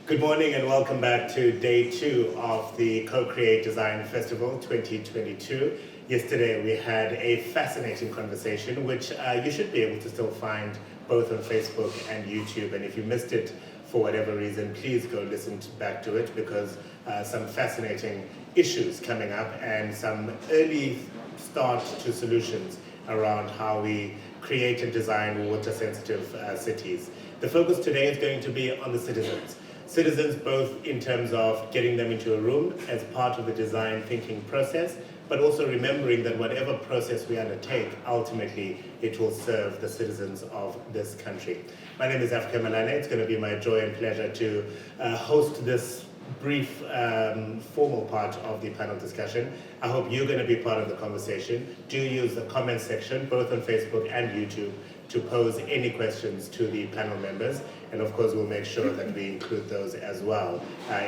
Good morning and welcome back to day 2 of the Co-Create Design Festival 2022. Yesterday we had a fascinating conversation which you should be able to still find both on Facebook and YouTube, and if you missed it for whatever reason, please go listen back to it because some fascinating issues coming up and some early start to solutions around how we create and design water-sensitive cities. The focus today is going to be on the citizens. Citizens both in terms of getting them into a room as part of the design thinking process, but also remembering that whatever process we undertake, ultimately it will serve the citizens of this country. My name is Africa Malane. It's going to be my joy and pleasure to host this brief formal part of the panel discussion. I hope you're going to be part of the conversation. Do use the comment section, both on Facebook and YouTube, to pose any questions to the panel members. And of course, we'll make sure that we include those as well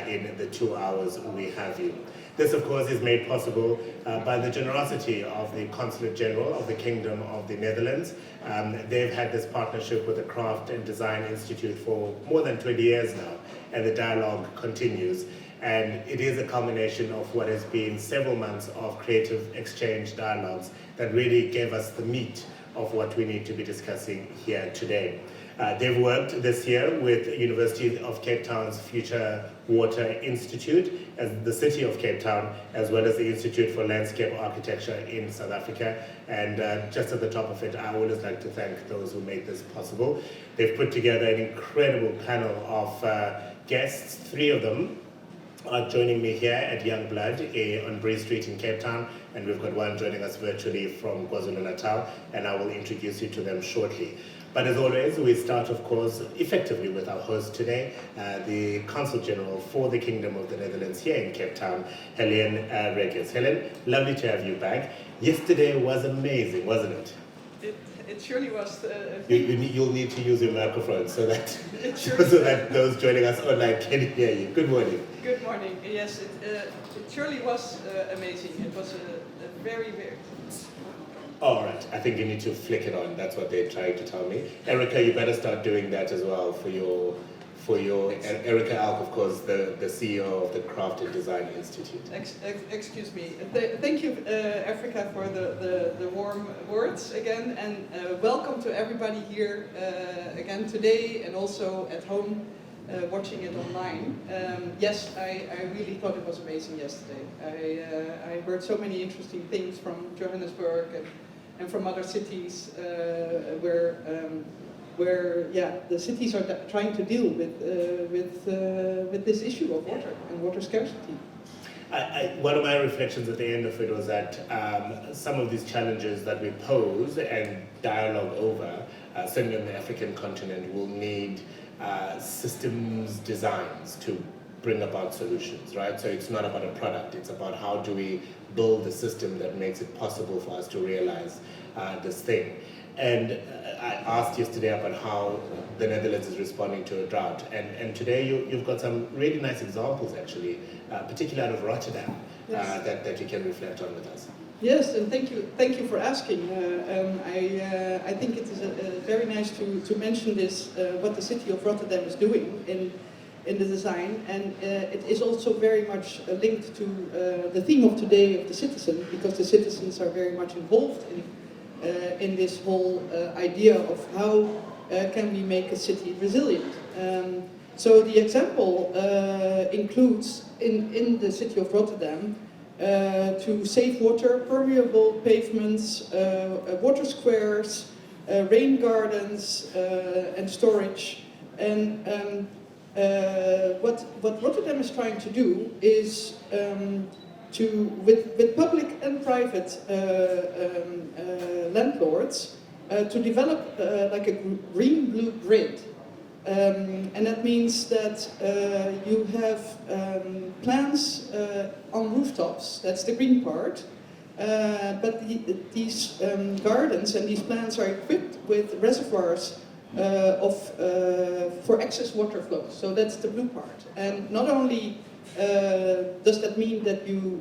in the 2 hours we have you. This, of course, is made possible by the generosity of the Consulate General of the Kingdom of the Netherlands. They've had this partnership with the Craft and Design Institute for more than 20 years now, and the dialogue continues. And it is a culmination of what has been several months of creative exchange dialogues that really gave us the meat of what we need to be discussing here today. They've worked this year with University of Cape Town's Future Water Institute, as the City of Cape Town, as well as the Institute for Landscape Architecture in South Africa. And just at the top of it, I always like to thank those who made this possible. They've put together an incredible panel of guests. 3 of them are joining me here at Young Blood on Bree Street in Cape Town, and we've got one joining us virtually from KwaZulu-Natal, and I will introduce you to them shortly. But as always, we start, of course, effectively with our host today, the Consul General for the Kingdom of the Netherlands here in Cape Town, Helen Regis. Helen, lovely to have you back. Yesterday was amazing, wasn't it? It surely was. You'll need to use your microphone so that those joining us online can hear you. Good morning. Good morning. Yes, it surely was amazing. It was a very, very... All right, I think you need to flick it on. That's what they're trying to tell me. Erica, you better start doing that as well for your Erica Alk, of course, the CEO of the Craft and Design Institute. Excuse me. Thank you, Africa, for the warm words again, and welcome to everybody here again today and also at home watching it online. Yes, I really thought it was amazing yesterday. I heard so many interesting things from Johannesburg and from other cities where the cities are trying to deal with this issue of water and water scarcity. One of my reflections at the end of it was that some of these challenges that we pose and dialogue over, certainly on the African continent, will need systems designs to bring about solutions, right? So it's not about a product, it's about how do we build a system that makes it possible for us to realize this thing. And I asked yesterday about how the Netherlands is responding to a drought, and today you've got some really nice examples actually, particularly out of Rotterdam, yes, that you can reflect on with us. Yes, and thank you for asking. I think it is very nice to mention this, what the city of Rotterdam is doing in the design, and it is also very much linked to the theme of today of the citizen, because the citizens are very much involved in this whole idea of how can we make a city resilient. So the example includes in the city of Rotterdam to save water, permeable pavements, water squares, rain gardens, and storage. And what Rotterdam is trying to do is with public and private landlords to develop like a green-blue grid. And that means that you have plants on rooftops, that's the green part, but these gardens and these plants are equipped with reservoirs for excess water flows, so that's the blue part. And not only does that mean that you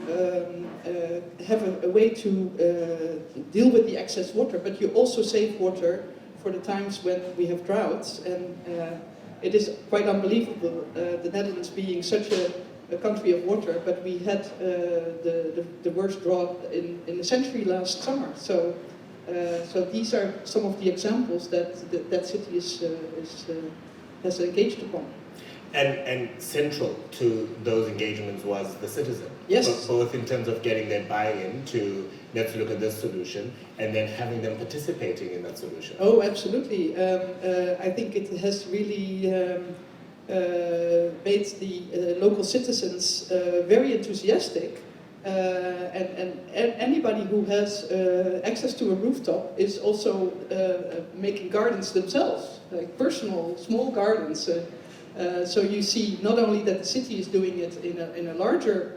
have a way to deal with the excess water, but you also save water for the times when we have droughts, and it is quite unbelievable, the Netherlands being such a country of water, but we had the worst drought in a century last summer. So these are some of the examples that city has engaged upon. And central to those engagements was the citizen. Yes. Both in terms of getting their buy-in to let's look at this solution, and then having them participating in that solution. Oh, absolutely. I think it has really made the local citizens very enthusiastic. And anybody who has access to a rooftop is also making gardens themselves, like personal small gardens. So you see not only that the city is doing it in a larger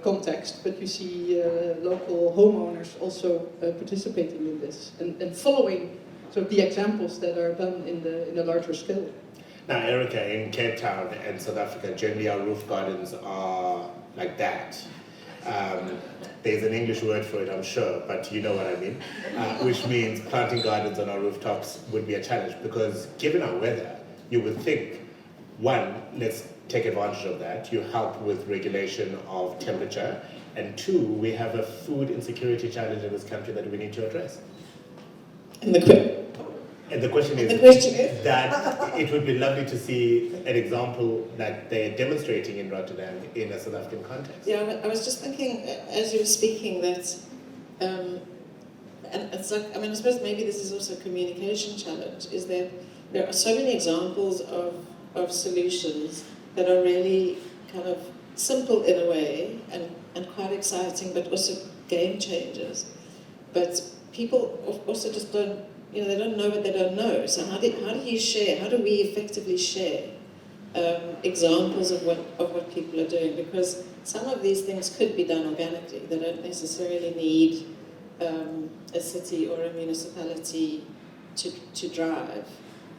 context, but you see local homeowners also participating in this and following the examples that are done in a larger scale. Now, Erica, in Cape Town and South Africa, generally our roof gardens are like that. There's an English word for it, I'm sure, but you know what I mean, which means planting gardens on our rooftops would be a challenge, because given our weather, you would think, one, let's take advantage of that. You help with regulation of temperature. And two, we have a food insecurity challenge in this country that we need to address. And the question is that it would be lovely to see an example that they're demonstrating in Rotterdam in a South African context. Yeah, I was just thinking as you were speaking that, and it's like, I mean, I suppose maybe this is also a communication challenge, is that there are so many examples of solutions that are really kind of simple in a way and quite exciting, but also game changers. But people also just don't, they don't know what they don't know. So how do you share? How do we effectively share examples of what people are doing? Because some of these things could be done organically. They don't necessarily need a city or a municipality to drive.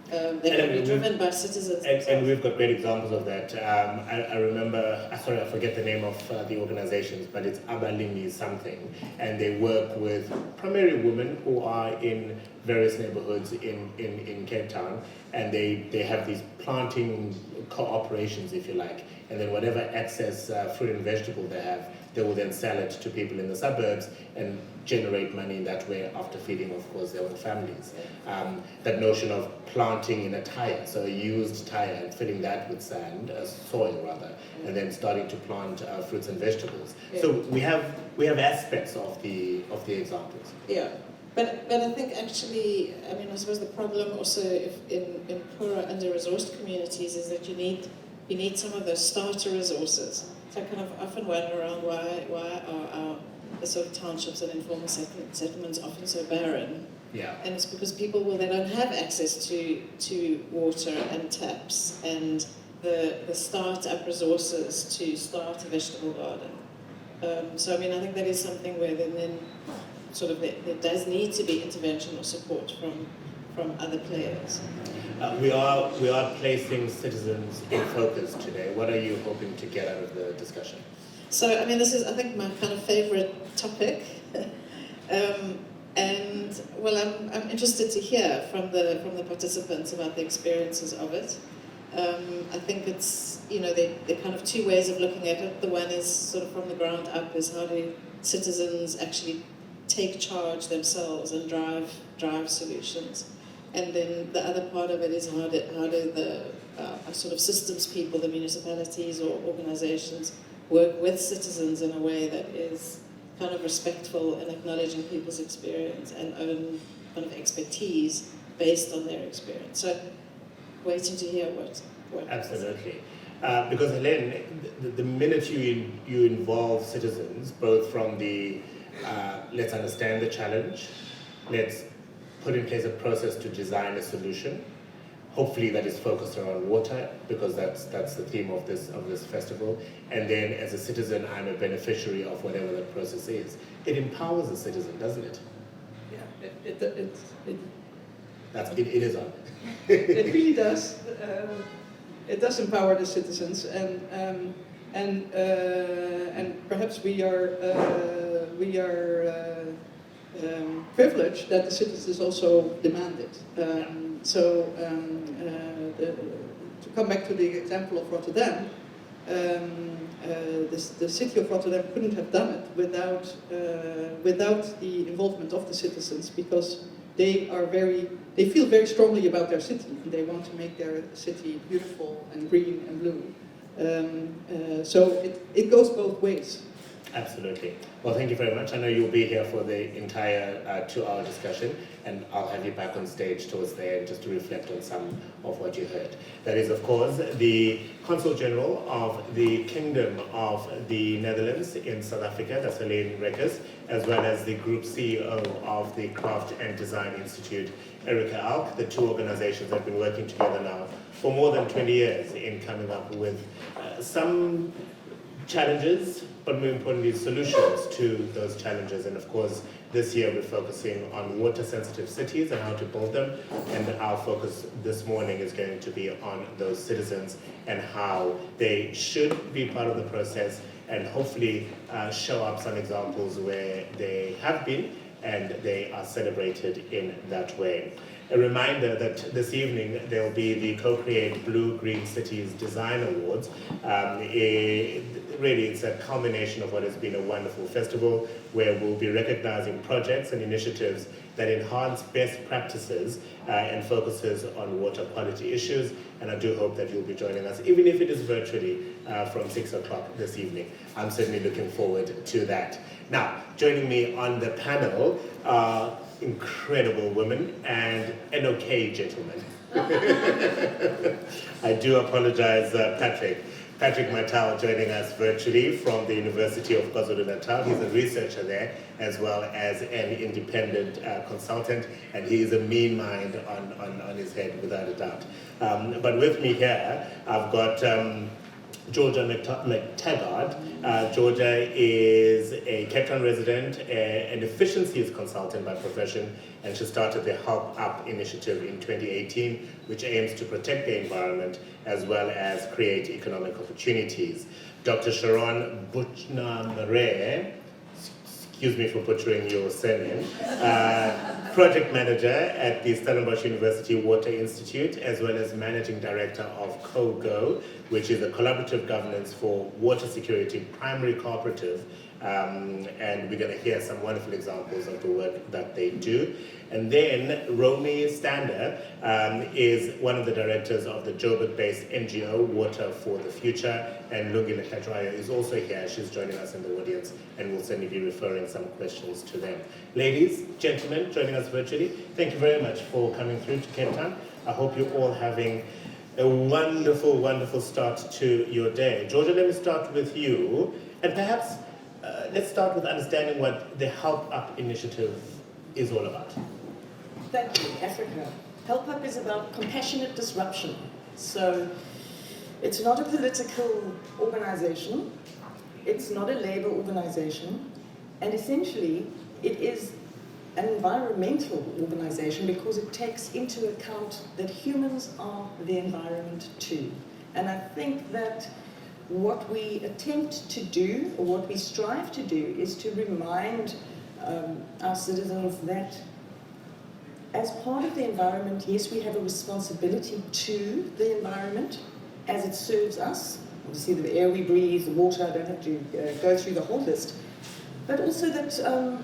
They can be driven by citizens. And we've got great examples of that. I remember, sorry, I forget the name of the organizations, but it's Abalimi something. And they work with primarily women who are in various neighborhoods in Cape Town. And they have these planting cooperations, if you like. And then whatever excess fruit and vegetable they have, they will then sell it to people in the suburbs and generate money in that way after feeding, of course, their own families. That notion of planting in a tire, so a used tire, and filling that with sand, soil rather, and then starting to plant fruits and vegetables. Yeah. So we have aspects of the examples. Yeah. But I think actually, I mean, I suppose the problem also in poorer, under-resourced communities is that you need some of those starter resources. So I kind of often wonder around why are the sort of townships and informal settlements often so barren. Yeah. And it's because people, they don't have access to water and taps and the start-up resources to start a vegetable garden. So I mean, I think that is something where then sort of there does need to be intervention or support from other players. We are placing citizens in focus today. What are you hoping to get out of the discussion? So, I mean, this is, I think, my kind of favorite topic. And, well, I'm interested to hear from the participants about the experiences of it. I think it's, there are kind of two ways of looking at it. The one is sort of from the ground up, is how do citizens actually take charge themselves and drive solutions. And then the other part of it is how do the sort of systems people, the municipalities or organizations, work with citizens in a way that is kind of respectful and acknowledging people's experience and own kind of expertise based on their experience. So, waiting to hear what absolutely. Because Helene, the minute you involve citizens, both from the let's understand the challenge, let's put in place a process to design a solution, hopefully that is focused around water, because that's the theme of this festival. And then as a citizen, I'm a beneficiary of whatever that process is. It empowers the citizen, doesn't it? Yeah, it is on. It really does. It does empower the citizens, and perhaps we are privileged that the citizens also demand it. to come back to the example of Rotterdam, the city of Rotterdam couldn't have done it without the involvement of the citizens, because they feel very strongly about their city and they want to make their city beautiful and green and blue. So it goes both ways. Absolutely. Well, thank you very much. I know you'll be here for the entire 2-hour discussion, and I'll have you back on stage towards the end just to reflect on some of what you heard. That is, of course, the Consul General of the Kingdom of the Netherlands in South Africa, that's Helene Rekkers, as well as the Group CEO of the Craft and Design Institute, Erica Alk. The two organizations have been working together now for more than 20 years in coming up with some challenges, but more importantly, solutions to those challenges. And of course, this year we're focusing on water-sensitive cities and how to build them. And our focus this morning is going to be on those citizens and how they should be part of the process, and hopefully show up some examples where they have been and they are celebrated in that way. A reminder that this evening there'll be the Co-Create Blue Green Cities Design Awards. Really, it's a culmination of what has been a wonderful festival where we'll be recognizing projects and initiatives that enhance best practices and focuses on water quality issues. And I do hope that you'll be joining us, even if it is virtually from 6 o'clock this evening. I'm certainly looking forward to that. Now, joining me on the panel are incredible women and an okay gentleman. I do apologize, Patrick Matau joining us virtually from the University of KwaZulu-Natal. He's a researcher there as well as an independent consultant, and he is a mean mind on his head without a doubt. But with me here, I've got Georgia McTaggart. Georgia is a Cape Town resident, an efficiencies consultant by profession, and she started the Help Up initiative in 2018, which aims to protect the environment as well as create economic opportunities. Dr. Sharon Buchner-Murray, excuse me for butchering your surname, project manager at the Stellenbosch University Water Institute, as well as managing director of COGO, which is a collaborative governance for water security primary cooperative. And we're going to hear some wonderful examples of the work that they do. And then Romy Stander is one of the directors of the Joburg-based NGO Water for the Future, and Lungile Kajwaya is also here. She's joining us in the audience, and we'll certainly be referring some questions to them. Ladies, gentlemen, joining us virtually, thank you very much for coming through to Cape Town. I hope you're all having a wonderful, wonderful start to your day. Georgia, let me start with you, and perhaps let's start with understanding what the Help Up initiative is all about. Thank you, Africa. Help Up is about compassionate disruption. So it's not a political organization, it's not a labor organization, and essentially it is an environmental organization because it takes into account that humans are the environment too. And I think that what we attempt to do, or what we strive to do, is to remind our citizens that as part of the environment, yes, we have a responsibility to the environment as it serves us. Obviously, the air we breathe, the water, I don't have to go through the whole list. But also that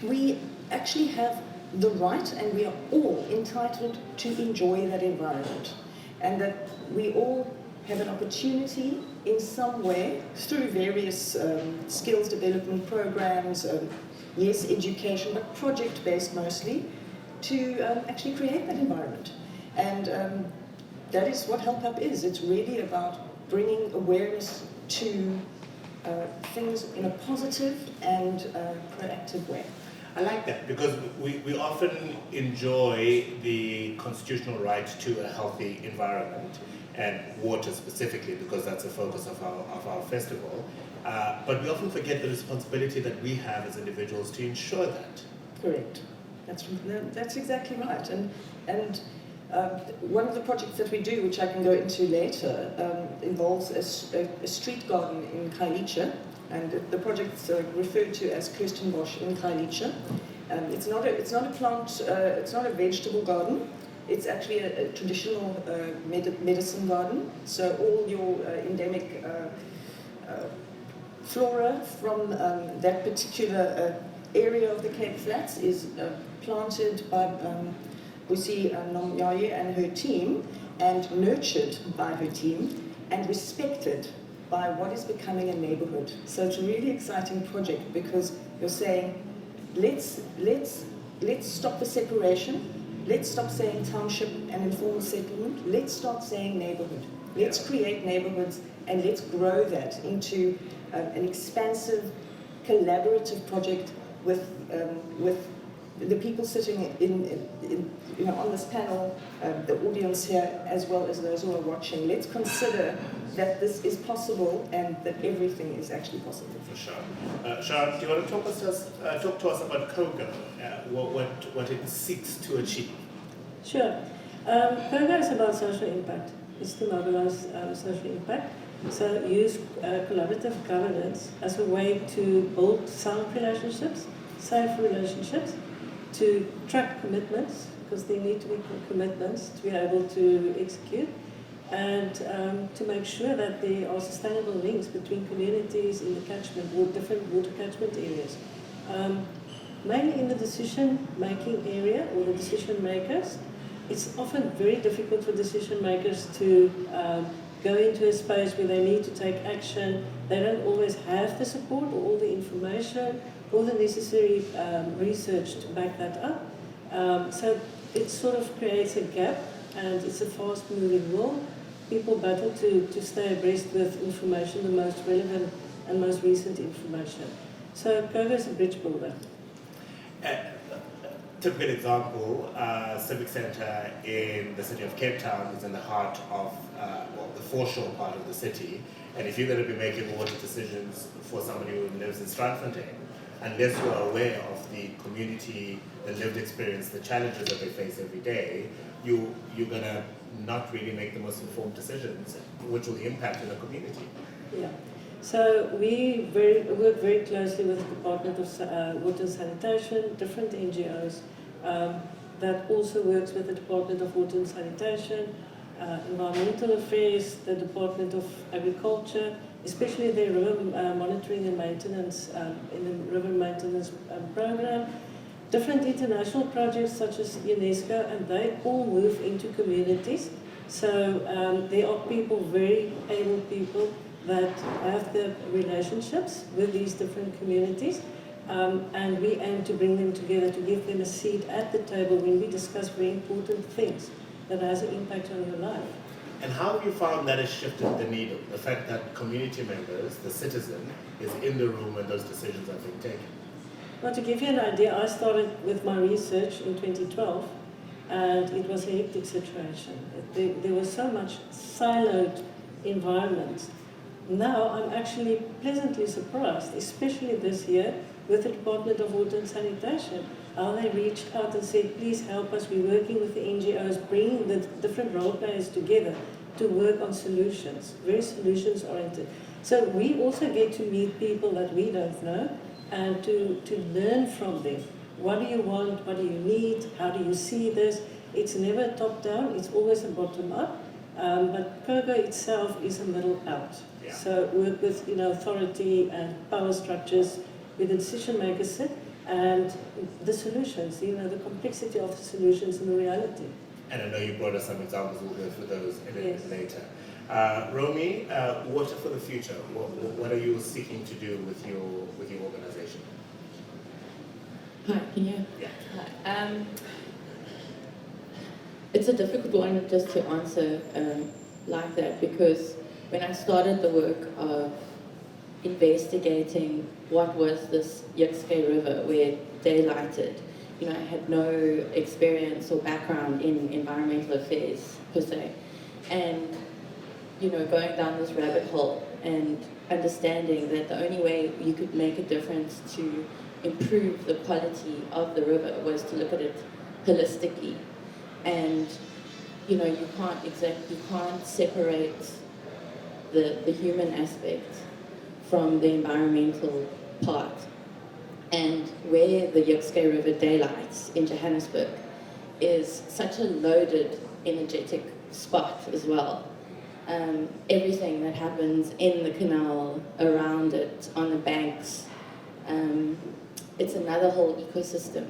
we actually have the right, and we are all entitled to enjoy that environment. And that we all have an opportunity in some way, through various skills development programs, yes, education, but project-based mostly, to actually create that environment. And that is what Help Up is. It's really about bringing awareness to things in a positive and proactive way. I like that, because we often enjoy the constitutional right to a healthy environment, and water specifically, because that's the focus of our festival. But we often forget the responsibility that we have as individuals to ensure that. Correct. That's exactly right. And one of the projects that we do, which I can go into later, involves a street garden in Khayelitsha, and the project's referred to as Kirstenbosch in Khayelitsha. It's not a plant, it's not a vegetable garden. It's actually a traditional medicine garden, so all your endemic flora from that particular area of the Cape Flats is planted by Busi Nomyaye and her team, and nurtured by her team, and respected by what is becoming a neighborhood. So it's a really exciting project because you're saying, let's stop the separation. Let's stop saying township and informal settlement. Let's start saying neighborhood. Let's create neighborhoods and let's grow that into an expansive, collaborative project with the people sitting in on this panel, the audience here, as well as those who are watching. Let's consider that this is possible and that everything is actually possible. For sure. Sharon, do you want to talk to us about COGO, what it seeks to achieve? Sure. COGO is about social impact. It's to mobilize social impact. So use collaborative governance as a way to build sound relationships, safe relationships, to track commitments, because there need to be commitments to be able to execute, and to make sure that there are sustainable links between communities in the catchment, or different water catchment areas. Mainly in the decision-making area, or the decision makers, it's often very difficult for decision makers to go into a space where they need to take action. They don't always have the support or all the information or the necessary research to back that up. So it sort of creates a gap, and it's a fast-moving world. People battle to stay abreast with information, the most relevant and most recent information. So COGO is a bridge builder. Typical example, Civic Centre in the city of Cape Town is in the heart of the foreshore part of the city. And if you're going to be making water decisions for somebody who lives in Strandfontein, unless you are aware of the community, the lived experience, the challenges that they face every day, you're going to not really make the most informed decisions, which will impact the community. Yeah. So we work very closely with the Department of Water and Sanitation, different NGOs, that also works with the Department of Water and Sanitation, Environmental Affairs, the Department of Agriculture, especially their river monitoring and maintenance in the river maintenance program, different international projects such as UNESCO, and they all move into communities. So there are people, very able people, that have the relationships with these different communities, and we aim to bring them together, to give them a seat at the table when we discuss very important things that has an impact on your life. And how have you found that has shifted the needle? The fact that community members, the citizen, is in the room when those decisions are being taken? Well, to give you an idea, I started with my research in 2012, and it was a hectic situation. There was so much siloed environment. Now I'm actually pleasantly surprised, especially this year, with the Department of Water and Sanitation, how they reached out and said, please help us, we're working with the NGOs, bringing the different role players together to work on solutions, very solutions oriented. So we also get to meet people that we don't know, and to learn from them. What do you want, what do you need, how do you see this? It's never top down, it's always a bottom up, but COGO itself is a middle out. Yeah. So work with authority and power structures where the decision makers sit, and the solutions, the complexity of the solutions and the reality. And I know you brought us some examples, we'll go through those a little bit later. Romy, Water for the Future, what are you seeking to do with your organization? Hi, can you? Yeah. Hi. It's a difficult one just to answer like that, because when I started the work of investigating what was this Yukske River where it daylighted, I had no experience or background in environmental affairs per se. And, going down this rabbit hole and understanding that the only way you could make a difference to improve the quality of the river was to look at it holistically. And, you can't separate the human aspect from the environmental part. And where the Yukske River daylights in Johannesburg is such a loaded, energetic spot as well. Everything that happens in the canal, around it, on the banks, it's another whole ecosystem.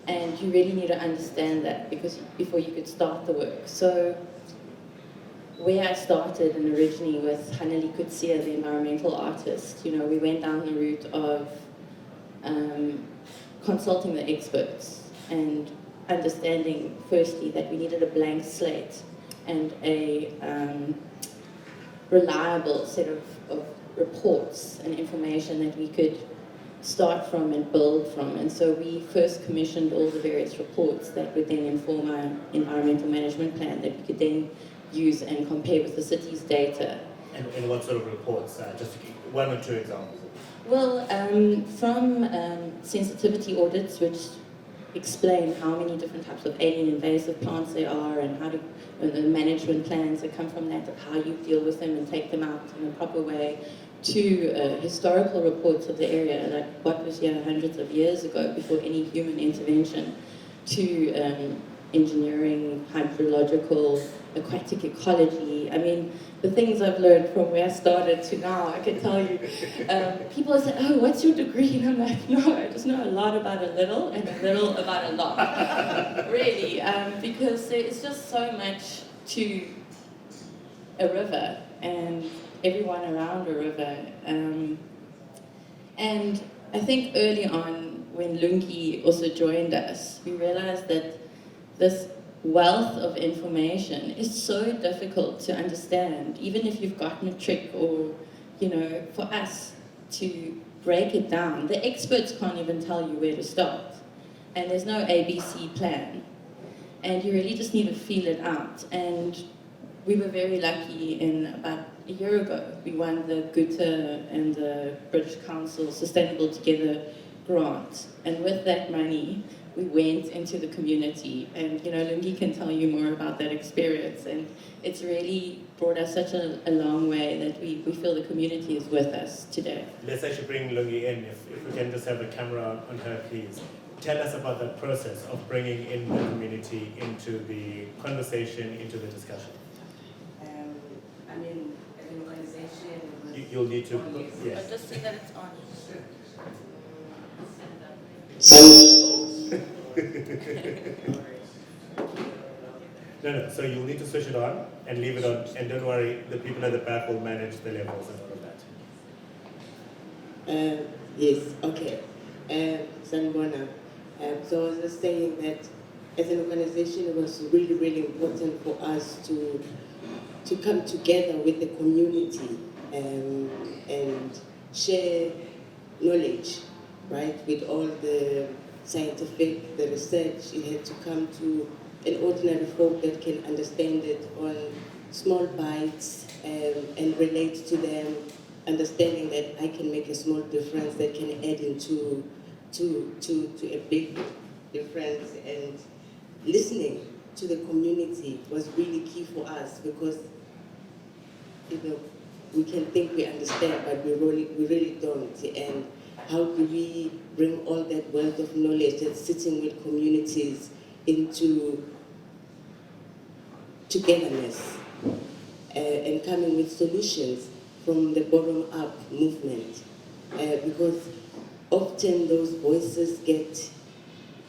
And you really need to understand that before you could start the work. So where I started and originally with Haneli Kutsia, the environmental artist, you know, we went down the route of consulting the experts and understanding firstly that we needed a blank slate and a reliable set of reports and information that we could start from and build from. And so we first commissioned all the various reports that would then inform our environmental management plan that we could then use and compare with the city's data. And what sort of reports? Just to give one or two examples. Well, from sensitivity audits, which explain how many different types of alien invasive plants there are and and the management plans that come from that, of how you deal with them and take them out in a proper way, to historical reports of the area, like what was here hundreds of years ago before any human intervention, to engineering, hydrological, aquatic ecology. I mean, the things I've learned from where I started to now, I can tell you. People say, oh, what's your degree? And I'm like, no, I just know a lot about a little and a little about a lot. Really, because there is just so much to a river and everyone around a river. And I think early on, when Lungi also joined us, we realized that this wealth of information is so difficult to understand, even if you've gotten a trick or, you know, for us to break it down. The experts can't even tell you where to start. And there's no ABC plan. And you really just need to feel it out. And we were very lucky in about a year ago, we won the Goethe and the British Council Sustainable Together grant. And with that money, we went into the community, and you know, Lungi can tell you more about that experience, and it's really brought us such a long way that we feel the community is with us today. Let's actually bring Lungi in, if we can just have the camera on her, please. Tell us about the process of bringing in the community into the conversation, into the discussion. I mean, an organization... You'll need to... But just see that it's on. No, so you'll need to switch it on and leave it on, and don't worry, the people at the back will manage the levels and all of that. Yes, okay. Sanbona. So I was just saying that as an organization, it was really, really important for us to come together with the community and share knowledge, right, with all the scientific, the research. It had to come to an ordinary folk that can understand it on small bites and relate to them, understanding that I can make a small difference that can add into to a big difference. And listening to the community was really key for us, because you know, we can think we understand, but we really don't. And how do we bring all that wealth of knowledge that's sitting with communities into togetherness and coming with solutions from the bottom-up movement? Because often those voices get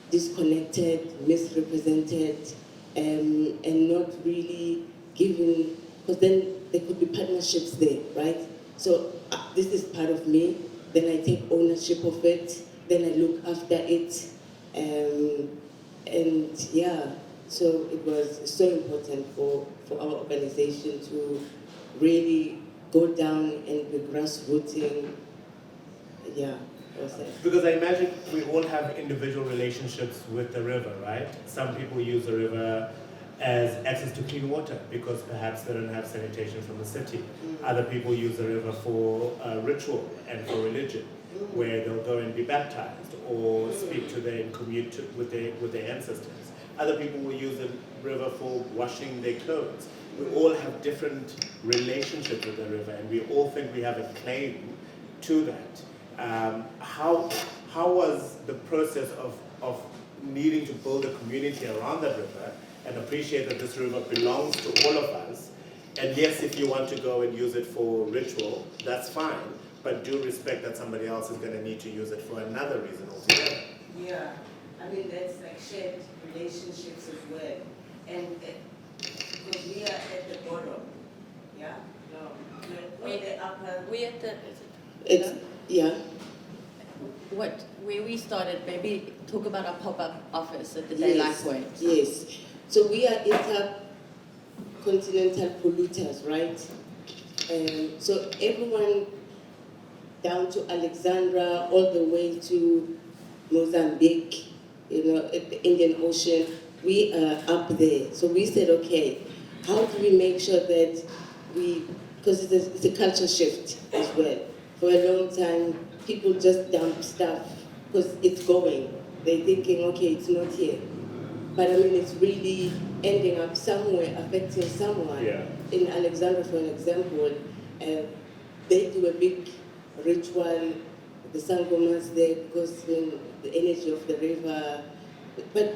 disconnected, misrepresented, and not really given, because then there could be partnerships there, right? So this is part of me, then I take ownership of it, then I look after it, and yeah, so it was so important for our organization to really go down and be grassrooting, yeah. Because I imagine we all have individual relationships with the river, right? Some people use the river as access to clean water because perhaps they don't have sanitation from the city. Other people use the river for ritual and for religion, where they'll go and be baptized or speak to their and commute with their ancestors. Other people will use the river for washing their clothes. We all have different relationships with the river, and we all think we have a claim to that. How was the process of needing to build a community around that river and appreciate that this river belongs to all of us. And yes, if you want to go and use it for ritual, that's fine, but do respect that somebody else is going to need to use it for another reason altogether. Yeah, I mean, that's like shared relationships as well. And because we are at the bottom, yeah? No, we're at the upper. We at the It's, yeah. where we started, maybe talk about our pop-up office at the Daylight Point. Yes. So we are intercontinental polluters, right? So everyone down to Alexandra, all the way to Mozambique, at the Indian Ocean, we are up there. So we said, okay, how do we make sure that because it's a culture shift as well. For a long time, people just dump stuff because it's going. They're thinking, okay, it's not here. But I mean, it's really ending up somewhere, affecting someone. Yeah. In Alexandria, for an example, they do a big ritual, the sangomas there, because the energy of the river. But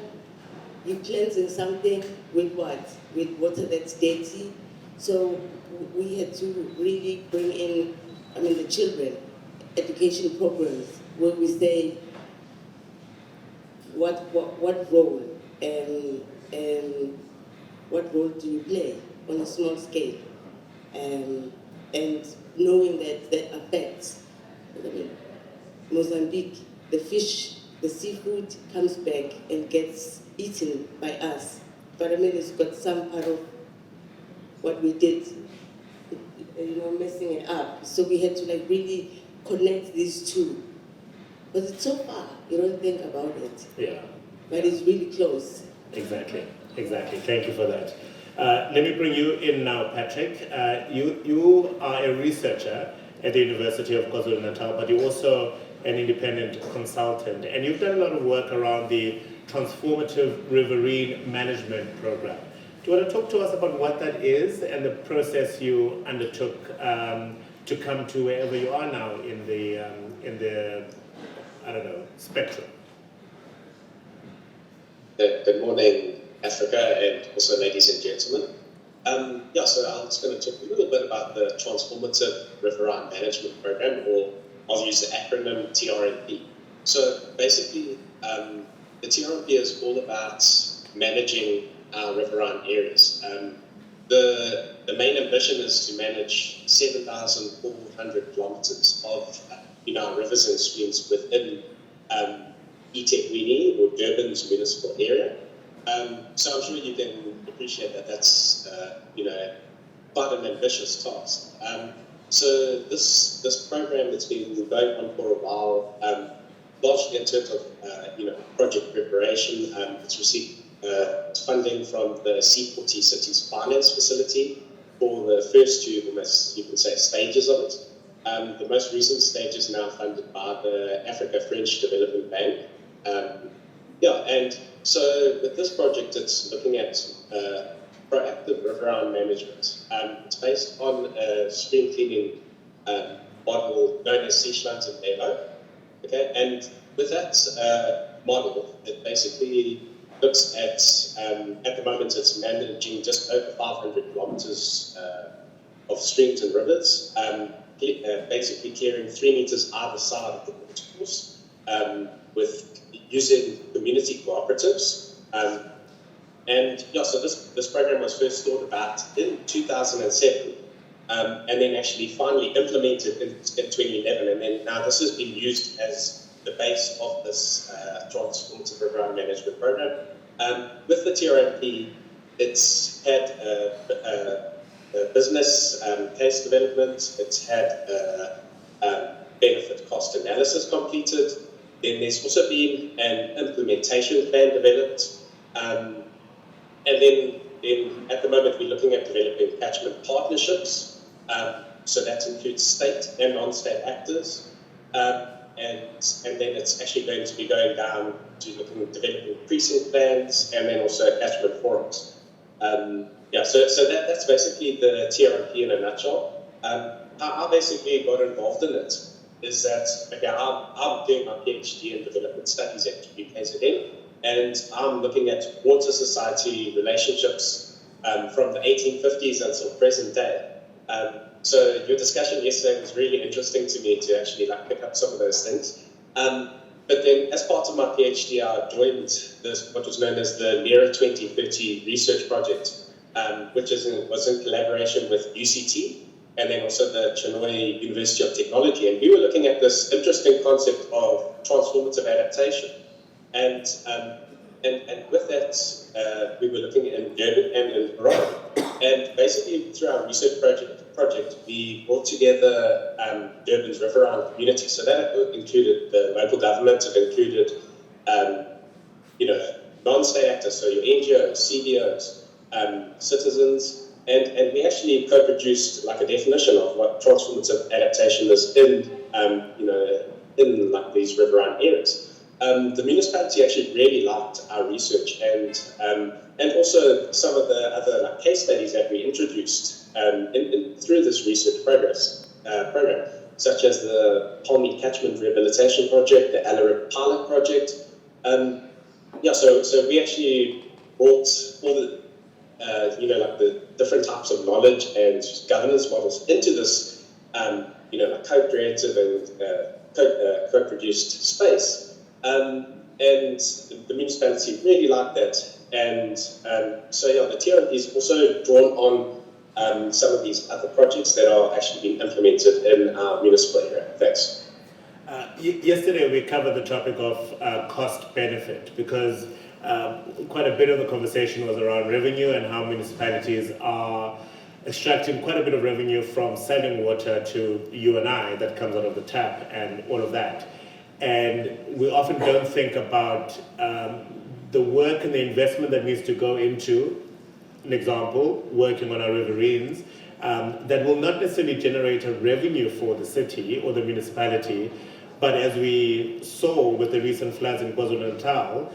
you're cleansing something with what? With water that's dirty. So we had to really bring in, the children, education programs, where we say, what role what role do you play on a small scale? And knowing that affects, Mozambique, the fish, the seafood comes back and gets eaten by us. But it's got some part of what we did, messing it up. So we had to really connect these two. But it's so far, you don't think about it. Yeah. But it's really close. Exactly. Thank you for that. Let me bring you in now, Patrick. You are a researcher at the University of KwaZulu-Natal, but you're also an independent consultant, and you've done a lot of work around the transformative riverine management program. Do you want to talk to us about what that is and the process you undertook to come to wherever you are now in the spectrum? Good morning, Africa, and also ladies and gentlemen. So I'm just going to talk a little bit about the Transformative Riverine Management Program, or I'll use the acronym TRMP. So basically, the TRMP is all about managing our riverine areas. The main ambition is to manage 7,400 kilometers of our rivers and streams within eThekwini, or Durban's municipal area. So I'm sure you can appreciate that that's quite an ambitious task. So this program that's been going on for a while, largely in terms of project preparation, it's received funding from the C40 Cities Finance Facility for the first two, almost you can say, stages of it. The most recent stage is now funded by the Africa French Development Bank. And so with this project, it's looking at proactive riverine management. It's based on a stream cleaning model known as Seashlands and Levo. Okay, and with that model, it basically looks at the moment, it's managing just over 500 kilometers of streams and rivers, basically clearing 3 meters either side of the watercourse, with using community cooperatives. So this program was first thought about in 2007, and then actually finally implemented in 2011, and then now this has been used as the base of this Transformative Riverine Management Program. With the TRMP, it's had a business case development, it's had a benefit cost analysis completed, then there's also been an implementation plan developed, and then at the moment we're looking at developing catchment partnerships, so that includes state and non-state actors, and then it's actually going to be going down to looking at developing precinct plans and then also catchment forums. So that's basically the TRMP in a nutshell. How I basically got involved in it is that, I'm doing my PhD in development studies at UKZN, and I'm looking at water-society relationships from the 1850s until present day. So your discussion yesterday was really interesting to me to actually pick up some of those things. But then, as part of my PhD, I joined what was known as the NERA 2030 research project, which was in collaboration with UCT and then also the Chinoy University of Technology. And we were looking at this interesting concept of transformative adaptation. And with that, we were looking in Durban and in Morocco. And basically, through our research project, we brought together Durban's riverine community. So that included the local government, it included, non-state actors, so your NGOs, CBOs, citizens, and we actually co-produced a definition of what transformative adaptation is in these riverine areas. The municipality actually really liked our research and also some of the other case studies that we introduced through this research program, such as the Palmy Catchment Rehabilitation Project, the Alaric Pilot Project. So we actually brought all the the different types of knowledge and governance models into this co-creative and co-produced space. And the municipality really liked that. And the TRP is also drawn on some of these other projects that are actually being implemented in our municipal area. Thanks. Yesterday we covered the topic of cost benefit because quite a bit of the conversation was around revenue and how municipalities are extracting quite a bit of revenue from selling water to you and I that comes out of the tap and all of that. And we often don't think about the work and the investment that needs to go into, an example, working on our riverines, that will not necessarily generate a revenue for the city or the municipality, but as we saw with the recent floods in KwaZulu-Natal,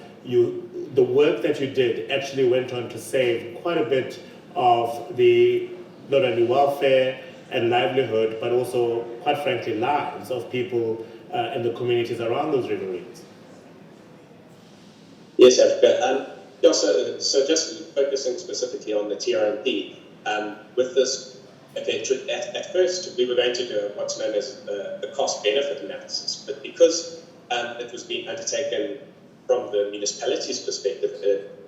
the work that you did actually went on to save quite a bit of the not only welfare and livelihood, but also, quite frankly, lives of people in the communities around those riverines. Yes, Africa. So just focusing specifically on the TRMP, with this, at first we were going to do what's known as the cost-benefit analysis, but because it was being undertaken from the municipality's perspective,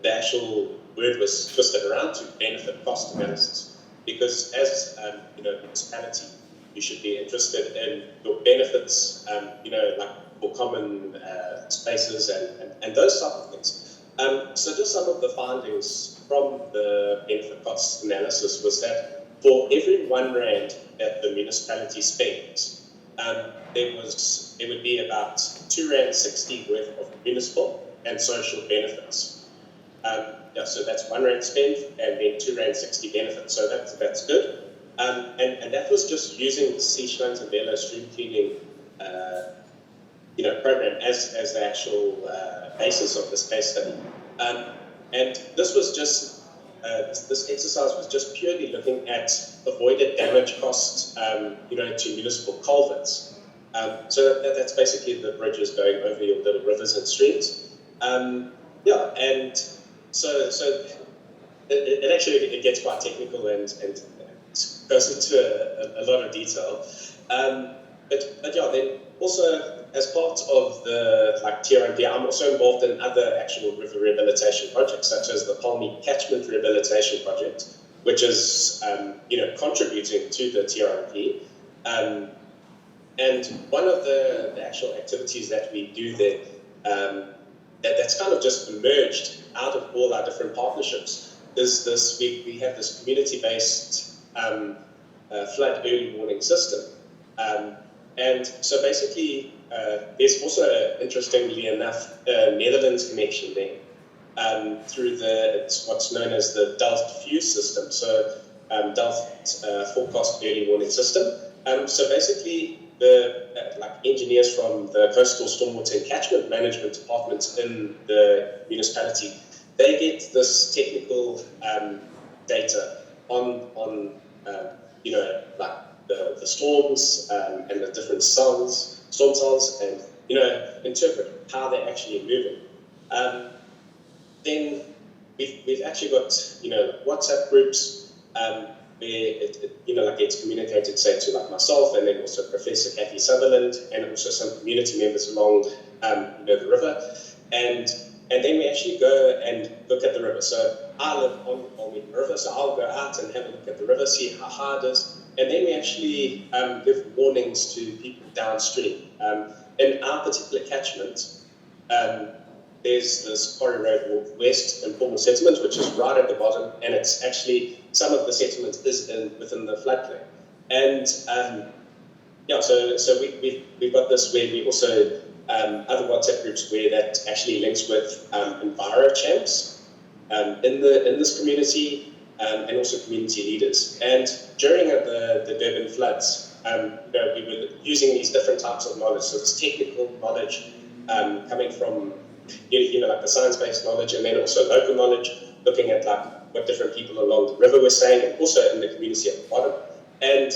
the actual word was twisted around to benefit-cost analysis, because as municipality, you should be interested in your benefits, for common spaces and those type of things. So just some of the findings from the benefit cost analysis was that for every R1 that the municipality spends, there would be about R2.60 worth of municipal and social benefits. So that's R1 spent and then R2.60 benefits. So that's good. And that was just using the Seashlands and Belo stream cleaning program as the actual basis of this case study. And this was just this exercise was just purely looking at avoided damage costs, to municipal culverts. So that's basically the bridges going over your little rivers and streams. And so it actually gets quite technical and goes into a lot of detail. Then also as part of the TRMP, I'm also involved in other actual river rehabilitation projects, such as the Palmy Catchment Rehabilitation Project, which is contributing to the TRMP. And one of the actual activities that we do there, that's kind of just emerged out of all our different partnerships, is this, we have this community-based flood early warning system. And so basically, there's also, interestingly enough, a Netherlands connection there through it's what's known as the Delft Fuse system, so Delft Forecast Early Warning System. So basically, the engineers from the Coastal Stormwater and Catchment Management Department in the municipality, they get this technical data on the storms and the different storm cells, and interpret how they're actually moving. then we've actually got, WhatsApp groups where like it's communicated, say, to like myself, and then also Professor Kathy Sutherland, and also some community members along, the river, and then we actually go and look at the river. So I live on the Olmi River, so I'll go out and have a look at the river, see how high it is, and then we actually give warnings to people downstream. In our particular catchment, there's this quarry road west informal settlement, which is right at the bottom, and it's actually, some of the settlement is within the floodplain. And so we've got this where we also, other WhatsApp groups where that actually links with enviro champs in this community, and also community leaders. And during the Durban floods, we were using these different types of knowledge. So this technical knowledge coming from like the science-based knowledge, and then also local knowledge, looking at like what different people along the river were saying, and also in the community at the bottom. And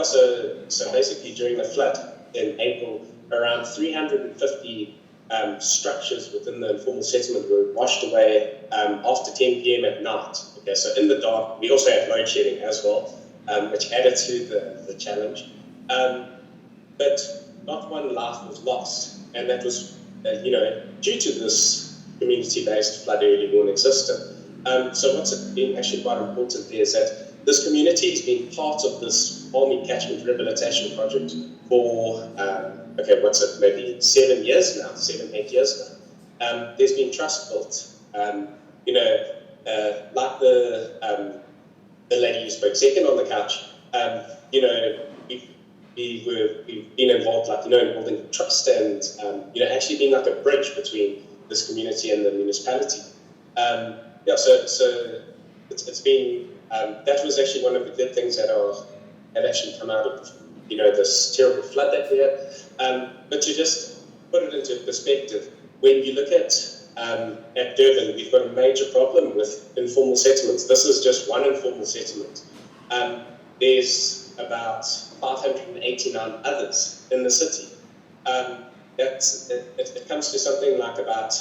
so basically during the flood in April, around 350 structures within the informal settlement were washed away after 10 p.m. at night. Okay, so in the dark. We also had load shedding as well, which added to the challenge. But not one life was lost, and that was due to this community-based flood early warning system. So what's been actually quite important there is that this community has been part of this Olmi Catchment Rehabilitation Project for, maybe 7 years now, 7-8 years now. There's been trust built. Like the lady who spoke second on the couch, we've been involved, in building trust and, actually being like a bridge between this community and the municipality. So it's been, that was actually one of the good things that have actually come out of, this terrible flood that we had. But to just put it into perspective, when you look at Durban, we've got a major problem with informal settlements. This is just one informal settlement. There's about 589 others in the city. It comes to something like about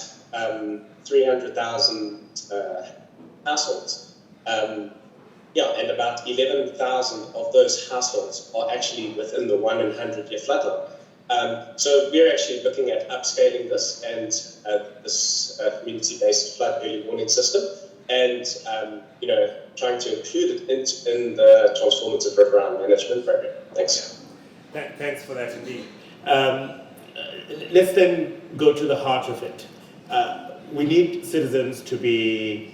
300,000 households. And about 11,000 of those households are actually within the 1 in 100-year flood line. So we're actually looking at upscaling this and this community-based flood early warning system, and trying to include it in the transformative riverine management program. Thanks. Thanks for that, indeed. Let's then go to the heart of it. We need citizens to be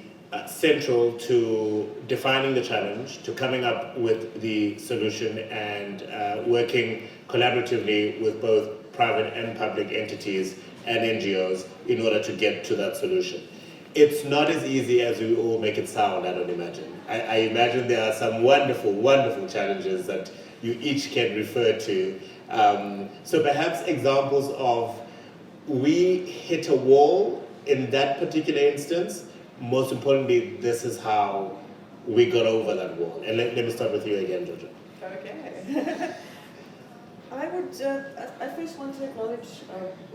central to defining the challenge, to coming up with the solution, and working collaboratively with both private and public entities and NGOs in order to get to that solution. It's not as easy as we all make it sound, I don't imagine. I imagine there are some wonderful, wonderful challenges that you each can refer to. So perhaps examples of we hit a wall in that particular instance. Most importantly, this is how we got over that wall. And let me start with you again, Georgia. Okay. I first want to acknowledge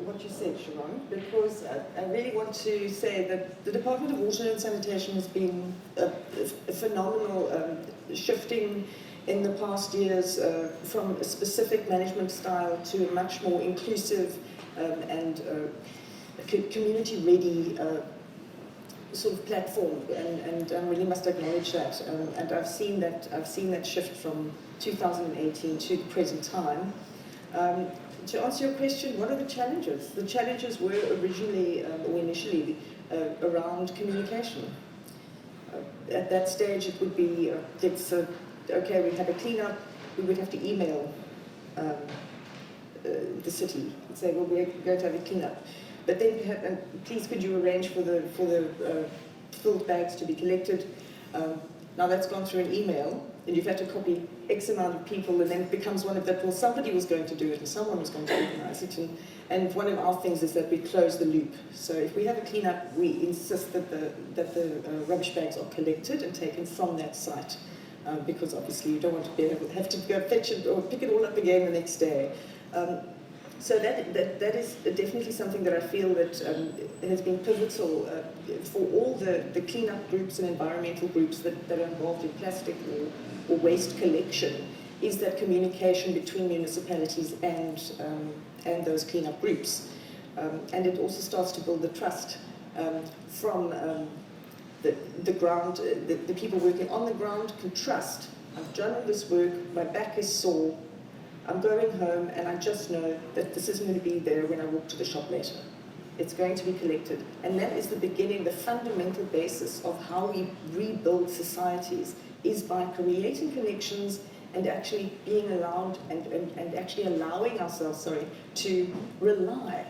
what you said, Sharon, because I really want to say that the Department of Water and Sanitation has been a phenomenal shifting in the past years from a specific management style to a much more inclusive and community-ready sort of platform, and I really must acknowledge that. And I've seen that shift from 2018 to the present time. To answer your question, what are the challenges? The challenges were originally or initially around communication. At that stage, it would be okay, we have a cleanup. We would have to email the city and say, well, we're going to have a cleanup. But then, please, could you arrange for the filled bags to be collected? Now that's gone through an email, and you've had to copy X amount of people, and then it becomes one of that. Well, somebody was going to do it, and someone was going to organise it. And one of our things is that we close the loop. So if we have a cleanup, we insist that the rubbish bags are collected and taken from that site, because obviously you don't want to have to go fetch it or pick it all up again the next day. So that is definitely something that I feel that has been pivotal for all the cleanup groups and environmental groups that are involved in plastic or waste collection, is that communication between municipalities and those cleanup groups. And it also starts to build the trust from the ground. The people working on the ground can trust. I've done all this work, my back is sore, I'm going home, and I just know that this isn't going to be there when I walk to the shop later. It's going to be collected. And that is the beginning, the fundamental basis of how we rebuild societies, is by creating connections and actually being allowed and actually allowing ourselves, to rely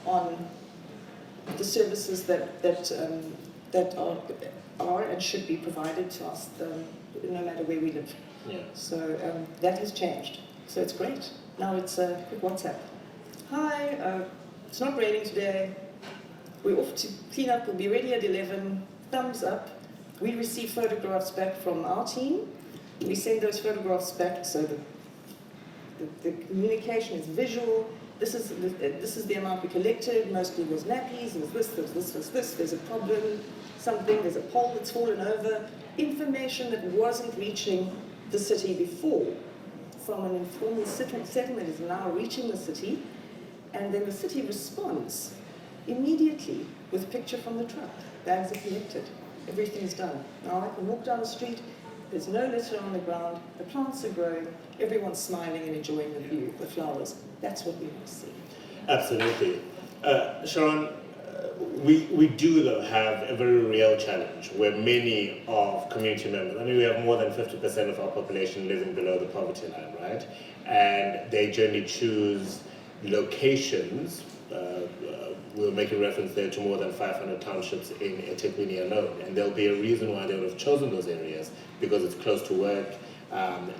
on the services that are and should be provided to us, no matter where we live. Yeah. So that has changed. So it's great. Now it's a quick WhatsApp. Hi, it's not raining today. We're off to clean up. We'll be ready at 11. Thumbs up. We receive photographs back from our team. We send those photographs back, so the communication is visual. This is the amount we collected. Mostly was nappies. There's this. There's a problem. There's a pole that's fallen over. Information that wasn't reaching the city before, from an informal settlement, is now reaching the city, and then the city responds immediately with a picture from the truck. Bags are collected. Everything's done. Now I can walk down the street. There's no litter on the ground. The plants are growing. Everyone's smiling and enjoying the view, the flowers. That's what we want to see. Absolutely. Sharon, we do though have a very real challenge where many of community members, I mean, we have more than 50% of our population living below the poverty line, right? And they generally choose locations. We'll make a reference there to more than 500 townships in eThekwini alone, and there'll be a reason why they would have chosen those areas, because it's close to work.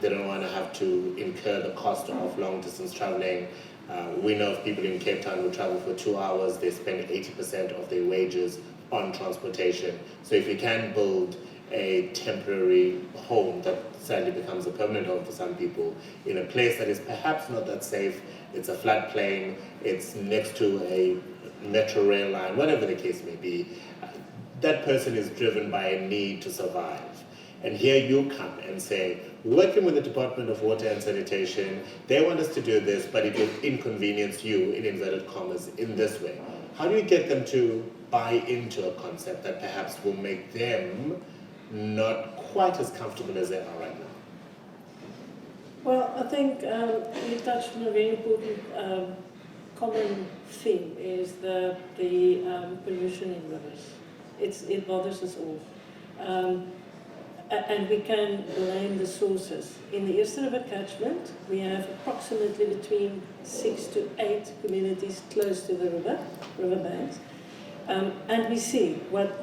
They don't want to have to incur the cost of long distance traveling. We know of people in Cape Town who travel for 2 hours. They spend 80% of their wages on transportation. So if you can build a temporary home that sadly becomes a permanent home for some people in a place that is perhaps not that safe, it's a floodplain, it's next to a metro rail line, whatever the case may be, that person is driven by a need to survive. And here you come and say, working with the Department of Water and Sanitation, they want us to do this, but it will inconvenience you, in inverted commas, in this way. How do you get them to buy into a concept that perhaps will make them not quite as comfortable as they are right now? Well, I think you touched on a very important common theme, is the pollution in rivers. It bothers us all. And we can blame the sources. In the Eastern River catchment, we have approximately between 6 to 8 communities close to the riverbanks. And we see what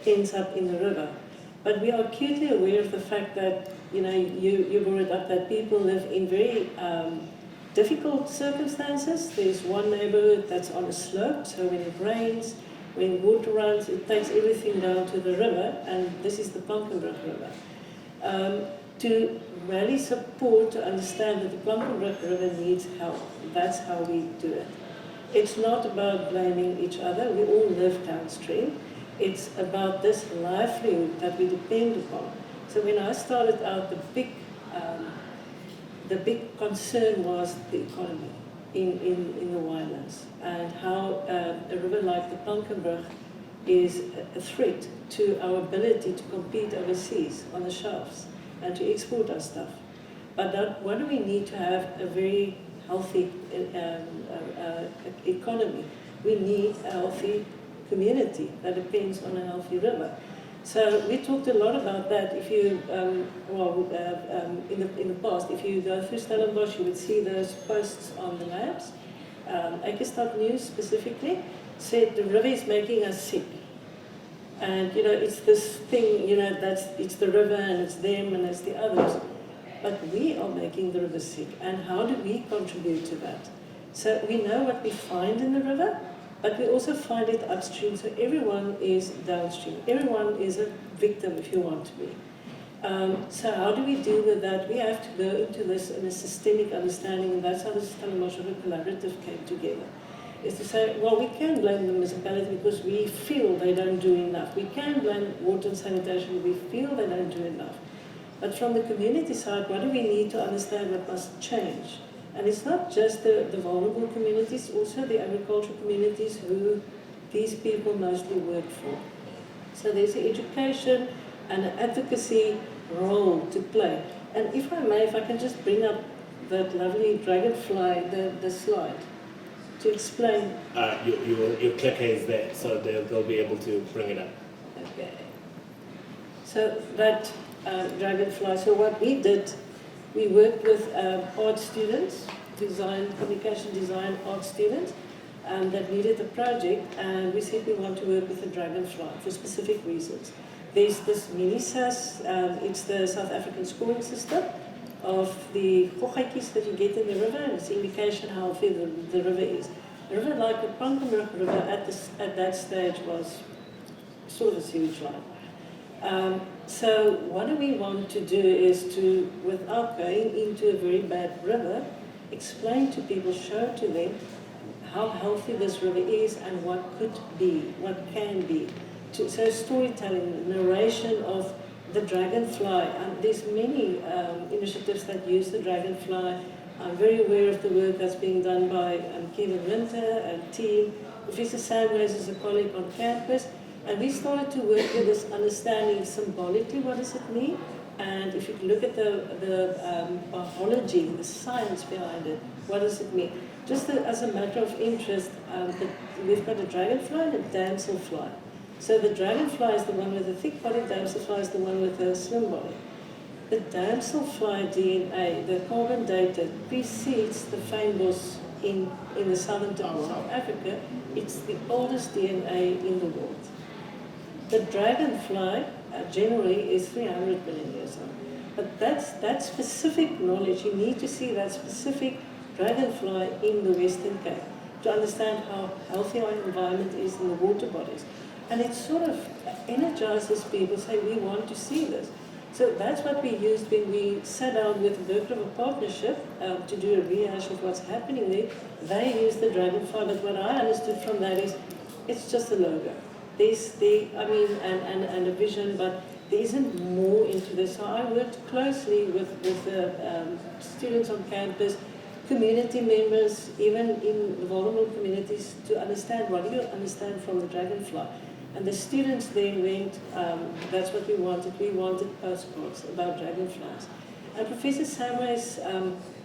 ends up in the river. But we are acutely aware of the fact that, you brought it up, that people live in very difficult circumstances. There's one neighborhood that's on a slope, so when it rains, when water runs, it takes everything down to the river, and this is the Plankenbrug River. To really support, to understand that the Plankenbrug River needs help. That's how we do it. It's not about blaming each other. We all live downstream. It's about this livelihood that we depend upon. So when I started out, the big concern was the economy in the winelands, and how a river like the Plankenbrug is a threat to our ability to compete overseas on the shelves and to export our stuff. But what do we need to have a very healthy economy? We need a healthy community that depends on a healthy river. So we talked a lot about that. If you, in the past, if you go through Stellenbosch, you would see those posts on the maps. Eikestad News specifically said the river is making us sick. And it's this thing, it's the river and it's them and it's the others. But we are making the river sick. And how do we contribute to that? So we know what we find in the river, but we also find it upstream, so everyone is downstream. Everyone is a victim, if you want to be. So how do we deal with that? We have to go into this in a systemic understanding, and that's how the Stellenbosch River Collaborative came together. Is to say, well, we can blame the municipality because we feel they don't do enough. We can blame water and sanitation, we feel they don't do enough. But from the community side, what do we need to understand what must change? And it's not just the vulnerable communities, also the agricultural communities who these people mostly work for. So there's an education and an advocacy role to play. And if I may, if I can just bring up that lovely dragonfly, the slide, to explain. Your clicker is there, so they'll be able to bring it up. Okay. So that dragonfly, so what we did, we worked with art students, communication design art students, that needed a project, and we said we want to work with the dragonfly for specific reasons. There's this mini-SAS, it's the South African scoring system of the goggetjies that you get in the river, and it's an indication how healthy the river is. The river, like the Pankenberg River at that stage, was sort of a sewage line. So what do we want to do is to, without going into a very bad river, explain to people, show to them how healthy this river is and what could be, what can be. So storytelling, narration of the dragonfly. There's many initiatives that use the dragonfly. I'm very aware of the work that's being done by Kevin Winter and team. Professor Samways is a colleague on campus. And we started to work with this understanding symbolically, what does it mean? And if you look at the biology, the science behind it, what does it mean? Just as a matter of interest, we've got a dragonfly and a damselfly. So the dragonfly is the one with the thick body, damselfly is the one with the slim body. The damselfly DNA, the carbon dated, precedes the fynbos in the southern tip of South Africa. It's the oldest DNA in the world. The dragonfly generally is 300 million years old. But that specific knowledge, you need to see that specific dragonfly in the Western Cape to understand how healthy our environment is in the water bodies. And it sort of energizes people, say, we want to see this. So that's what we used when we sat down with the Berkeley Partnership to do a rehash of what's happening there. They used the dragonfly, but what I understood from that is it's just a logo. And a vision, but there isn't more into this. So I worked closely with students on campus, community members, even in vulnerable communities, to understand what do you understand from the dragonfly. And the students then went, that's what we wanted. We wanted postcards about dragonflies. And Professor Samways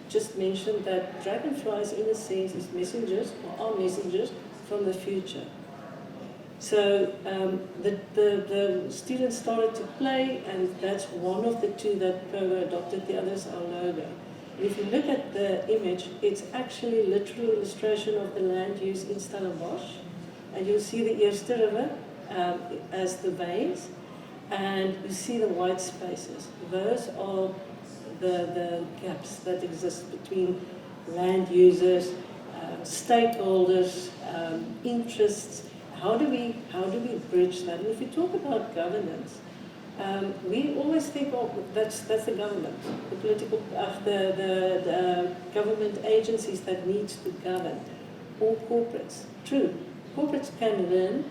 just mentioned that dragonflies, in a sense, is messengers, or are messengers from the future. So the students started to play, and that's one of the two that Pogo adopted, the others are logo. And if you look at the image, it's actually a literal illustration of the land use in Stellenbosch. And you'll see the Eerste River as the veins, and you see the white spaces. Those are the gaps that exist between land users, stakeholders, interests. How do we bridge that? And if we talk about governance, we always think, oh, that's the government, the political, the government agencies that needs to govern, or corporates. True, corporates can learn,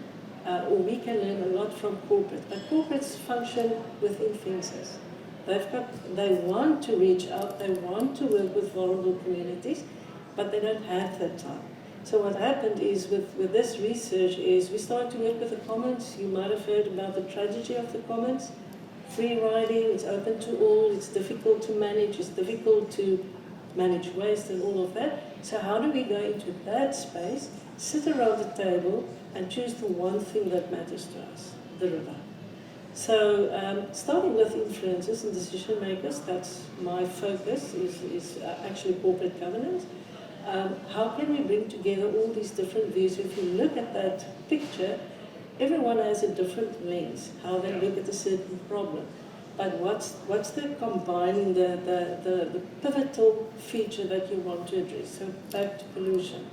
or we can learn a lot from corporate, but corporates function within fences. They want to reach out, they want to work with vulnerable communities, but they don't have that time. So what happened is with this research is we started to work with the commons. You might have heard about the tragedy of the commons. Free riding, it's open to all, it's difficult to manage, it's difficult to manage waste and all of that. So how do we go into that space, sit around the table and choose the one thing that matters to us, the river. So starting with influencers and decision makers, that's my focus, is actually corporate governance. How can we bring together all these different views? If you look at that picture, everyone has a different lens, how they look at a certain problem. But what's the combining, the pivotal feature that you want to address? So back to pollution.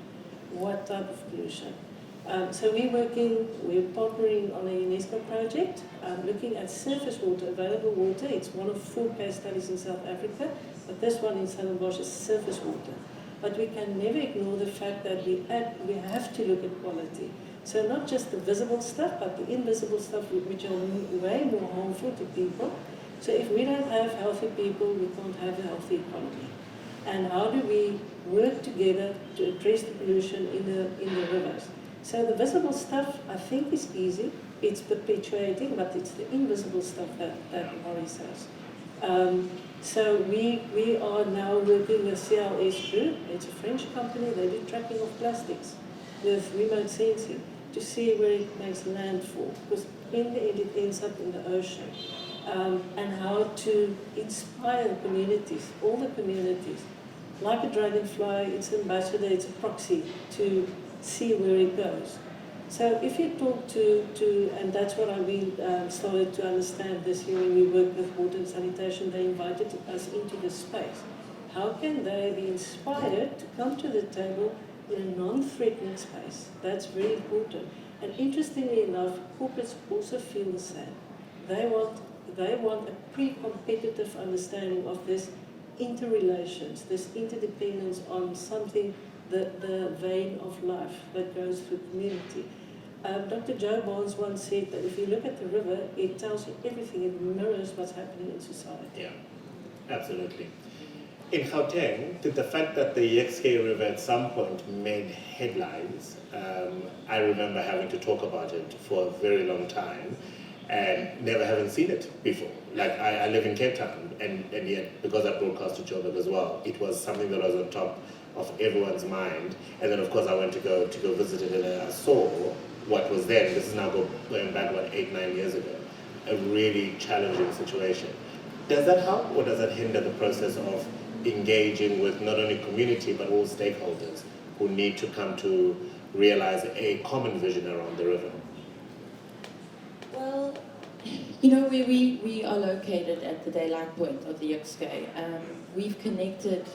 What type of pollution? So we're partnering on a UNESCO project, looking at surface water, available water. It's one of 4 case studies in South Africa, but this one in Stellenbosch is surface water. But we can never ignore the fact that we have to look at quality. So not just the visible stuff, but the invisible stuff, which are way more harmful to people. So if we don't have healthy people, we can't have a healthy economy. And how do we work together to address the pollution in the rivers? So the visible stuff, I think, is easy. It's perpetuating, but it's the invisible stuff that worries us. So we are now working with CLS Group. It's a French company. They do tracking of plastics with remote sensing to see where it makes landfall, because in the end it ends up in the ocean. And how to inspire communities, all the communities. Like a dragonfly, it's an ambassador, it's a proxy to see where it goes. So if you talk to and that's what we started to understand this year when we worked with water and sanitation, they invited us into this space. How can they be inspired to come to the table in a non-threatening space? That's very important. And interestingly enough, corporates also feel the same. They want a pre-competitive understanding of this interrelations, this interdependence on something, the vein of life that goes through community. Dr. Joe Barnes once said that if you look at the river, it tells you everything, it mirrors what's happening in society. Yeah, absolutely. In Gauteng, did the fact that the Yexke River at some point made headlines, I remember having to talk about it for a very long time and never having seen it before. Like I live in Cape Town, and yet because I broadcast to Joburg as well, it was something that was on top of everyone's mind. And then of course I went to go visit it, and I saw what was there. This is now going back about 8-9 years ago. A really challenging situation. Does that help, or does that hinder the process of engaging with not only community but all stakeholders who need to come to realize a common vision around the river? Well, you know, where we are located at the daylight point of the Yexke, we've connected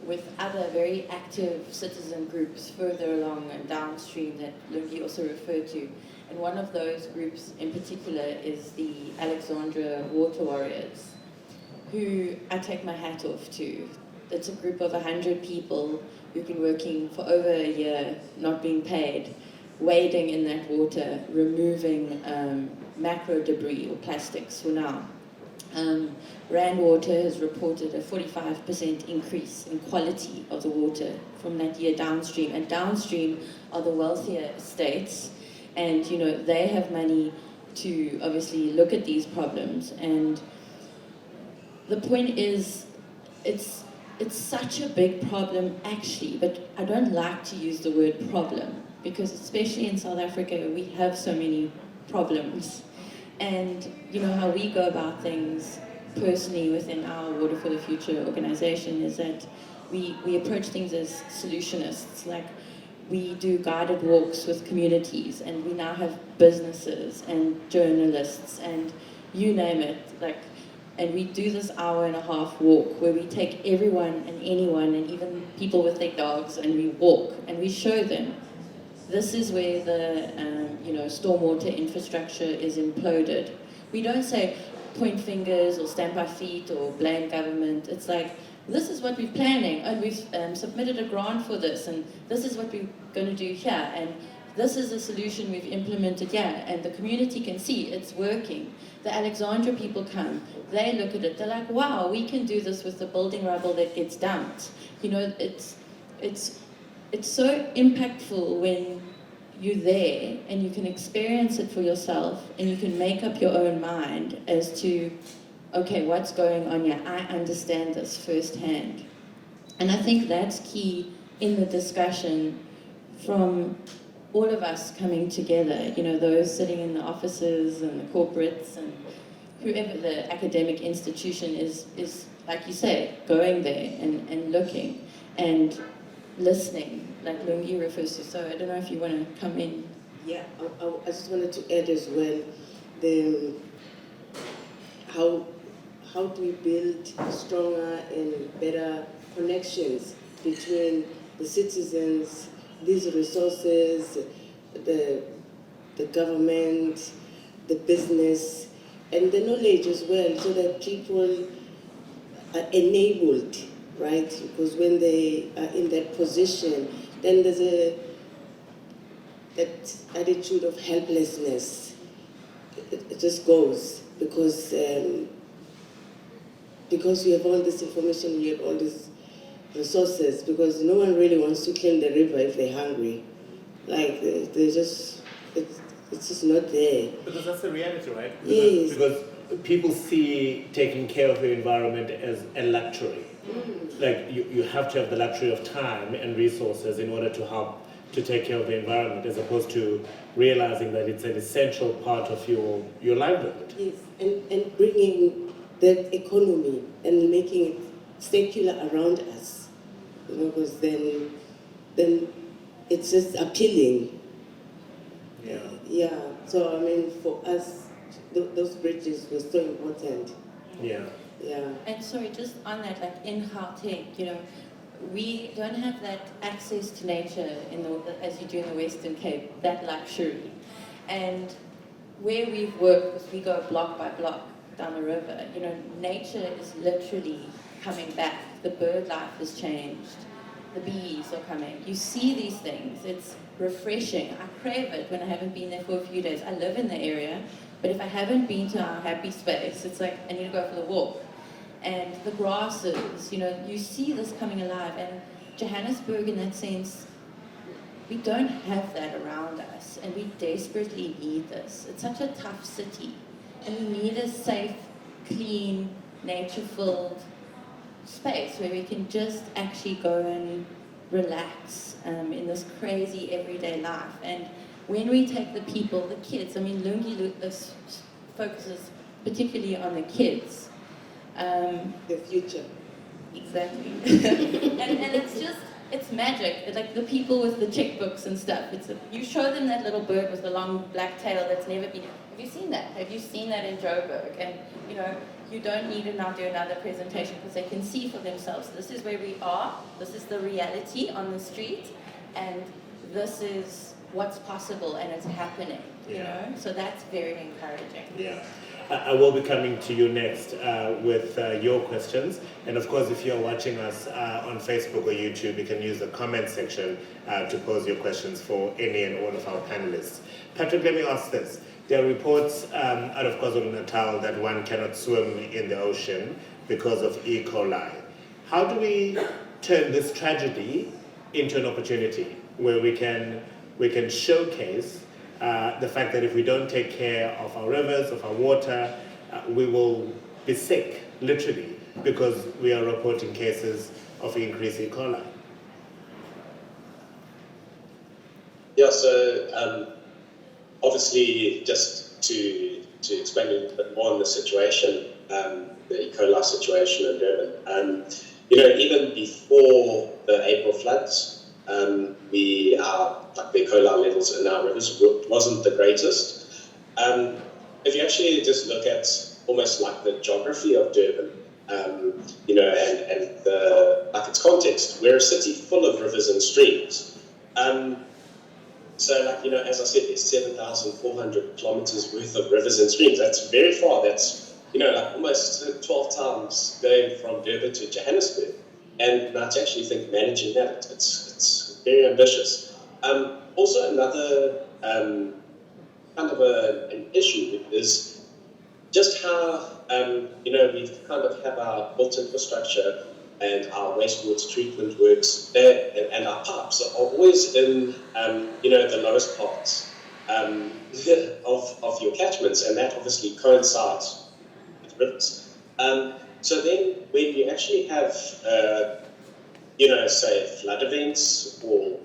with other very active citizen groups further along and downstream that Lungi also referred to. And one of those groups in particular is the Alexandra Water Warriors, who I take my hat off to. It's a group of 100 people who've been working for over a year, not being paid, wading in that water, removing macro debris or plastics for now. Rand Water has reported a 45% increase in quality of the water from that year downstream. And downstream are the wealthier estates, and you know they have money to obviously look at these problems. And the point is, it's such a big problem actually, but I don't like to use the word problem, because especially in South Africa we have so many problems. And you know how we go about things personally within our Water for the Future organization is that we approach things as solutionists. Like we do guided walks with communities, and we now have businesses and journalists and you name it, like, and we do this 1.5-hour walk where we take everyone and anyone and even people with their dogs, and we walk and we show them this is where the stormwater infrastructure is imploded. We don't say point fingers or stamp our feet or blame government. It's like, this is what we're planning, and we've submitted a grant for this, and this is what we're going to do here, and this is a solution we've implemented here, and the community can see it's working. The Alexandra people come, they look at it, they're like, wow, we can do this with the building rubble that gets dumped. You know, it's so impactful when you're there and you can experience it for yourself, and you can make up your own mind as to, okay, what's going on here? I understand this firsthand. And I think that's key in the discussion from all of us coming together, you know, those sitting in the offices and the corporates and whoever the academic institution is like you say, going there and looking and listening, like Lungi refers to. So I don't know if you want to come in. Yeah, I just wanted to add as well, how do we build stronger and better connections between the citizens, these resources, the government, the business, and the knowledge as well, so that people are enabled, right? Because when they are in that position, then there's that attitude of helplessness. It just goes because you have all this information, you have all these resources, because no one really wants to clean the river if they're hungry. Like, they just, it's just not there. Because that's the reality, right? Yes. Because people see taking care of the environment as a luxury. Like, you have to have the luxury of time and resources in order to help to take care of the environment, as opposed to realizing that it's an essential part of your livelihood. Yes, and bringing that economy and making it secular around us, you know, because then it's just appealing. Yeah. Yeah. So I mean, for us, those bridges were so important. Yeah. Yeah. And sorry, just on that, like in Gauteng, you know, we don't have that access to nature as you do in the Western Cape, that luxury. And where we've worked, because we go block by block down the river, you know, nature is literally coming back. The bird life has changed. The bees are coming. You see these things. It's refreshing. I crave it when I haven't been there for a few days. I live in the area, but if I haven't been to our happy space, it's like I need to go for the walk. And the grasses, you know, you see this coming alive. And Johannesburg, in that sense, we don't have that around us, and we desperately need this. It's such a tough city, and we need a safe, clean, nature-filled space where we can just actually go and relax in this crazy everyday life. And when we take the people, the kids, I mean, Lungi focuses particularly on the kids. The future. Exactly. and it's just, it's magic. It's like the people with the checkbooks and stuff. You show them that little bird with the long black tail that's never been. Have you seen that? Have you seen that in Joburg? And you know, you don't need to now do another presentation because they can see for themselves. This is where we are. This is the reality on the street, and this is what's possible, and it's happening. You know, so that's very encouraging. Yeah. I will be coming to you next with your questions. And of course, if you're watching us on Facebook or YouTube, you can use the comment section to pose your questions for any and all of our panelists. Patrick, let me ask this. There are reports out of KwaZulu-Natal that one cannot swim in the ocean because of E. coli. How do we turn this tragedy into an opportunity where we can showcase the fact that if we don't take care of our rivers, of our water, we will be sick, literally, because we are reporting cases of increased E. coli? Yeah, so obviously, just to explain a little bit more on the situation, the E. coli situation in Durban, you know, even before the April floods, the E. coli levels in our rivers wasn't the greatest. If you actually just look at almost like the geography of Durban, you know, and its context, we're a city full of rivers and streams. So, like, you know, as I said, there's 7,400 kilometers worth of rivers and streams. That's very far. That's, you know, like almost 12 times going from Durban to Johannesburg. And I actually think managing that, it's very ambitious. Also, another kind of an issue is just how, you know, we kind of have our built infrastructure and our wastewater treatment works and our pipes are always in, you know, the lowest parts of your catchments, and that obviously coincides with rivers. So then when you actually have, you know, say flood events or,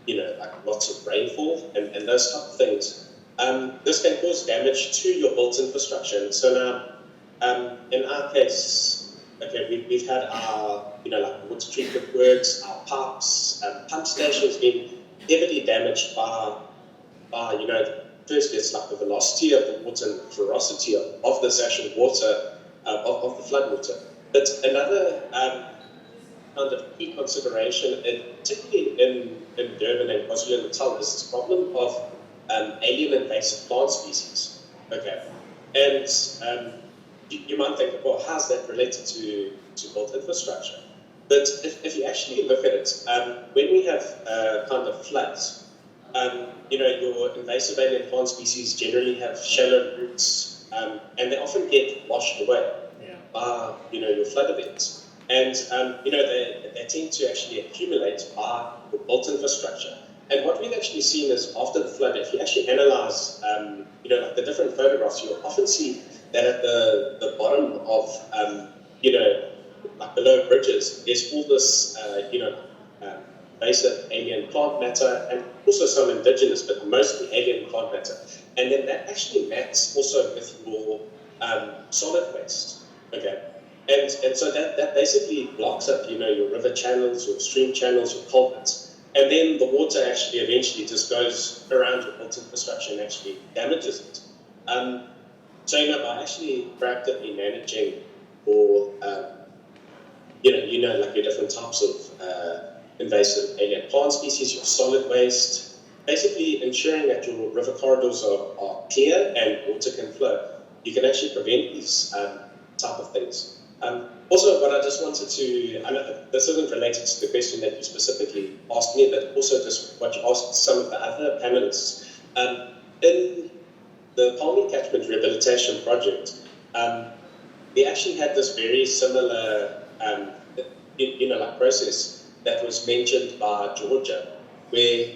you know, like lots of rainfall and those type of things, this can cause damage to your built infrastructure. And so now, in our case, okay, we've had our, you know, like water treatment works, our pipes, pump stations being heavily damaged by, you know, firstly it's like the velocity of the water and the porosity of this actual water, of the flood water. But another kind of key consideration, particularly in Durban and KwaZulu-Natal, is this problem of alien invasive plant species. Okay, and you might think, well, how's that related to built infrastructure? But if you actually look at it, when we have kind of floods, your invasive alien plant species generally have shallow roots, and they often get washed away by your flood events. And they tend to actually accumulate by the built infrastructure. And what we've actually seen is after the flood, if you actually analyze like the different photographs, you'll often see that at the bottom of like below bridges, there's all this invasive alien plant matter and also some indigenous, but mostly alien plant matter. And then that actually maps also with your solid waste. Okay. And so that basically blocks up, your river channels, your stream channels, your culverts. And then the water actually eventually just goes around your built infrastructure and actually damages it. So, by actually proactively managing for, like your different types of invasive alien plant species, your solid waste, basically ensuring that your river corridors are clear and water can flow, you can actually prevent these type of things. Also, what I just wanted to, I know this isn't related to the question that you specifically asked me, but also just what you asked some of the other panelists. In the Palmy Catchment Rehabilitation Project, we actually had this very similar, like process that was mentioned by Georgia, where,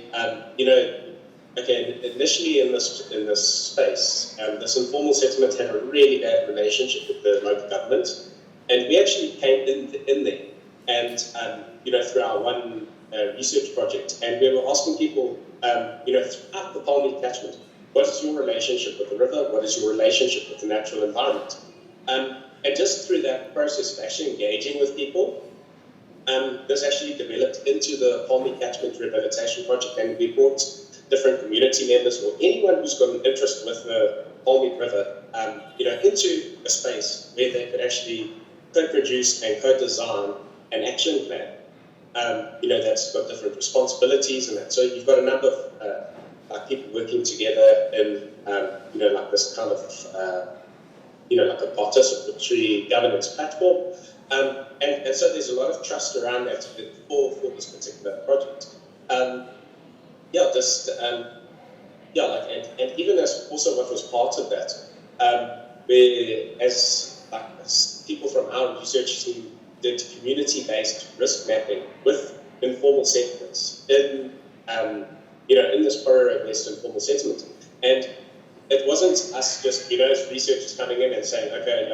initially in this space, this informal settlement had a really bad relationship with the local government. And we actually came in there and, through our one research project, and we were asking people, throughout the Palmy catchment, what is your relationship with the river? What is your relationship with the natural environment? And just through that process of actually engaging with people, this actually developed into the Palmy Catchment Rehabilitation Project, and we brought different community members or anyone who's got an interest with the Palmy River, into a space where they could actually co-produce and co-design an action plan, that's got different responsibilities and that. So you've got a number of people working together in, like this kind of, like a participatory governance platform. And so there's a lot of trust around that for this particular project. And even as also what was part of that, where as people from our research team did community-based risk mapping with informal settlements in this Poro-based informal settlement. And it wasn't us just, as researchers coming in and saying, okay,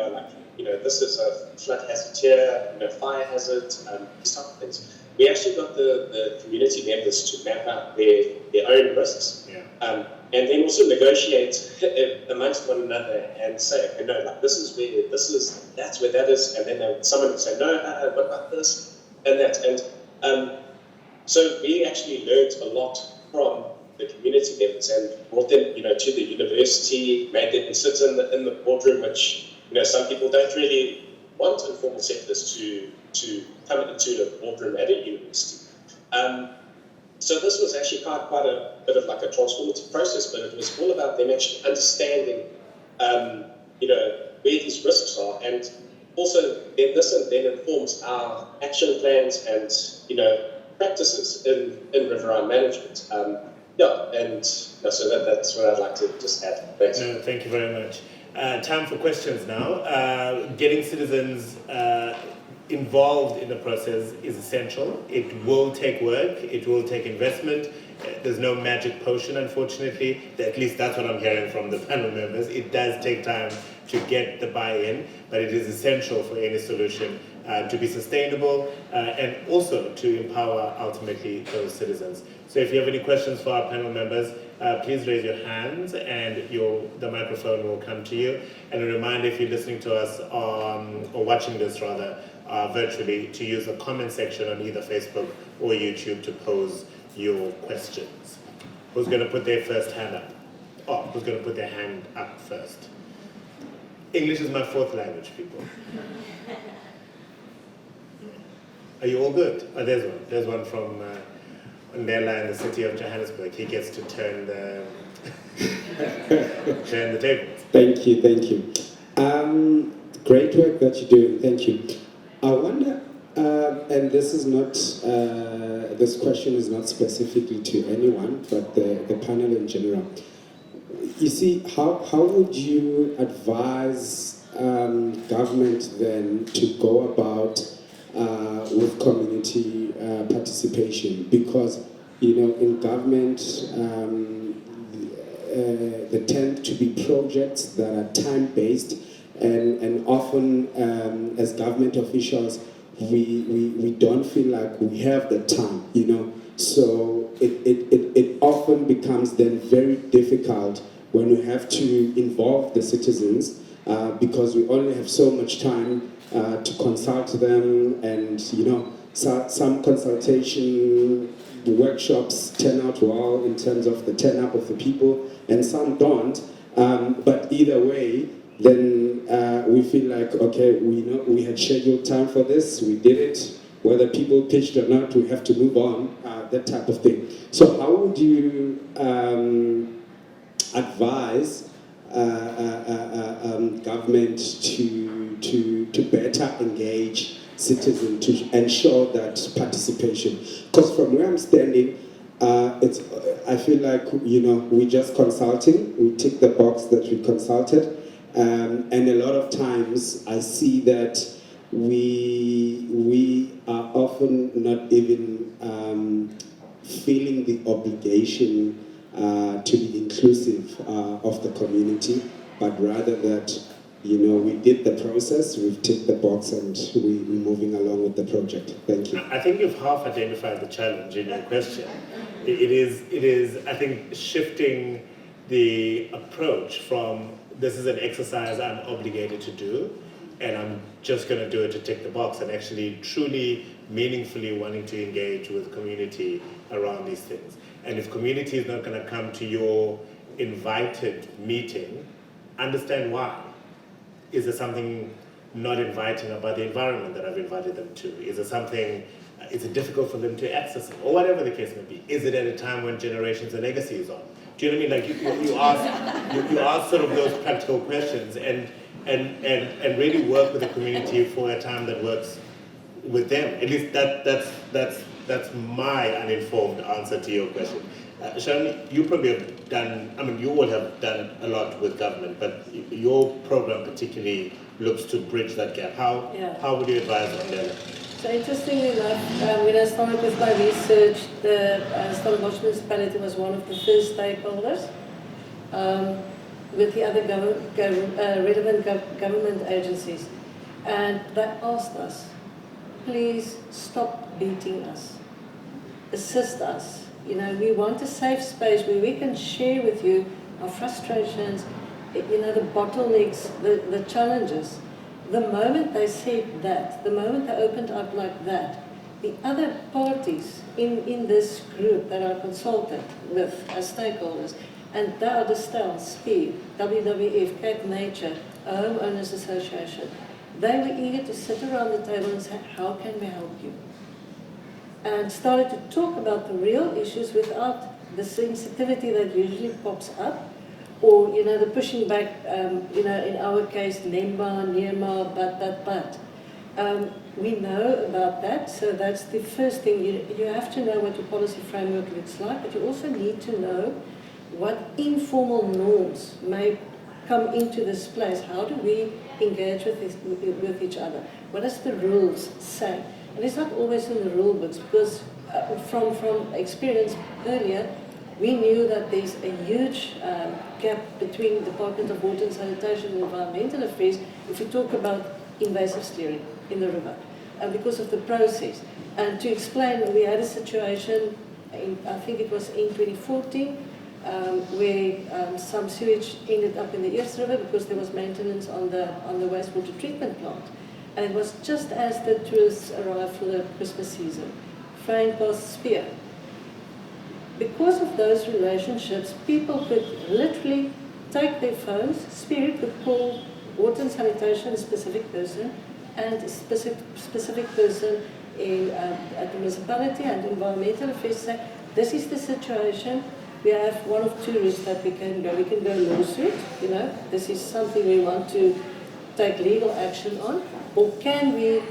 this is a flood hazard here, fire hazard, these type of things. We actually got the community members to map out their own risks. Yeah. And then also negotiate amongst one another and say, okay, no, that's where that is, and then someone would say, no, what about this and that, and so we actually learned a lot from the community members and brought them, to the university, made them sit in the boardroom, which some people don't really want informal settlers to come into the boardroom at a university. So this was actually quite a bit of like a transformative process, but it was all about them actually understanding, where these risks are, and also then this then informs our action plans and practices in riverine management. So that's what I'd like to just add. Thanks. No, thank you very much. Time for questions now. Getting citizens involved in the process is essential. It will take work, it will take investment. There's no magic potion, unfortunately. At least that's what I'm hearing from the panel members. It does take time to get the buy-in, but it is essential for any solution to be sustainable and also to empower ultimately those citizens. So if you have any questions for our panel members, please raise your hands and the microphone will come to you. And a reminder, if you're listening to us or watching this rather virtually, to use the comment section on either Facebook or YouTube to pose your questions. Who's going to put their first hand up? Who's going to put their hand up first? English is my fourth language, people. Are you all good? Oh, there's one. There's one from Ndela in the city of Johannesburg. He gets to turn the turn the tables. Thank you, thank you. Great work that you're doing, thank you. I wonder, and this is not, this question is not specifically to anyone, but the panel in general. You see, how would you advise government then to go about with community participation? Because, you know, in government, there tend to be projects that are time-based, and often as government officials, we don't feel like we have the time, you know. So it often becomes then very difficult when we have to involve the citizens because we only have so much time to consult them, and you know, some consultation workshops turn out well in terms of the turn up of the people, and some don't. But either way, then we feel like, okay, we know we had scheduled time for this, we did it, whether people pitched or not, we have to move on, that type of thing. So how would you advise government to better engage citizens, to ensure that participation? Because from where I'm standing, I feel like, you know, we're just consulting, we tick the box that we consulted, and a lot of times I see that we are often not even feeling the obligation to be inclusive of the community, but rather that, you know, we did the process, we've ticked the box, and we're moving along with the project. Thank you. I think you've half identified the challenge in your question. It is, I think, shifting the approach from this is an exercise I'm obligated to do, and I'm just going to do it to tick the box, and actually truly, meaningfully wanting to engage with community around these things. And if community is not going to come to your invited meeting, understand why. Is there something not inviting about the environment that I've invited them to? Is there something, is it difficult for them to access it? Or whatever the case may be. Is it at a time when generations and legacy is on? Do you know what I mean? Like you ask sort of those practical questions and really work with the community for a time that works with them. At least that's my uninformed answer to your question. Sharon, you probably have done, I mean, you all have done a lot with government, but your program particularly looks to bridge that gap. How would you advise on that? So interestingly enough, when I started with my research, the Stellenbosch municipality was one of the first stakeholders with the other relevant government agencies. And they asked us, please stop beating us, assist us. You know, we want a safe space where we can share with you our frustrations, you know, the bottlenecks, the challenges. The moment they said that, the moment they opened up like that, the other parties in this group that are consulted with as stakeholders, and they are the Stel, SPEED, WWF, Cape Nature, a homeowners association, they were eager to sit around the table and say, how can we help you? And started to talk about the real issues without the sensitivity that usually pops up, or, you know, the pushing back, you know, in our case, Lemba, Nirma, but. We know about that, so that's the first thing. You have to know what your policy framework looks like, but you also need to know what informal norms may come into this place. How do we engage with each other? What does the rules say? And it's not always in the rule books, because from experience earlier, we knew that there's a huge gap between the Department of Water and Sanitation and Environmental Affairs if we talk about invasive steering in the river, because of the process. And to explain, we had a situation, I think it was in 2014, where some sewage ended up in the East River because there was maintenance on the wastewater treatment plant. And it was just as the tourists arrived for the Christmas season. Flying past Spear. Because of those relationships, people could literally take their phones, Spirit could call water and sanitation, a specific person, and a specific person at the municipality and environmental affairs say, this is the situation. We have one of two routes that we can go. We can go lawsuit, this is something we want to take legal action on, or can we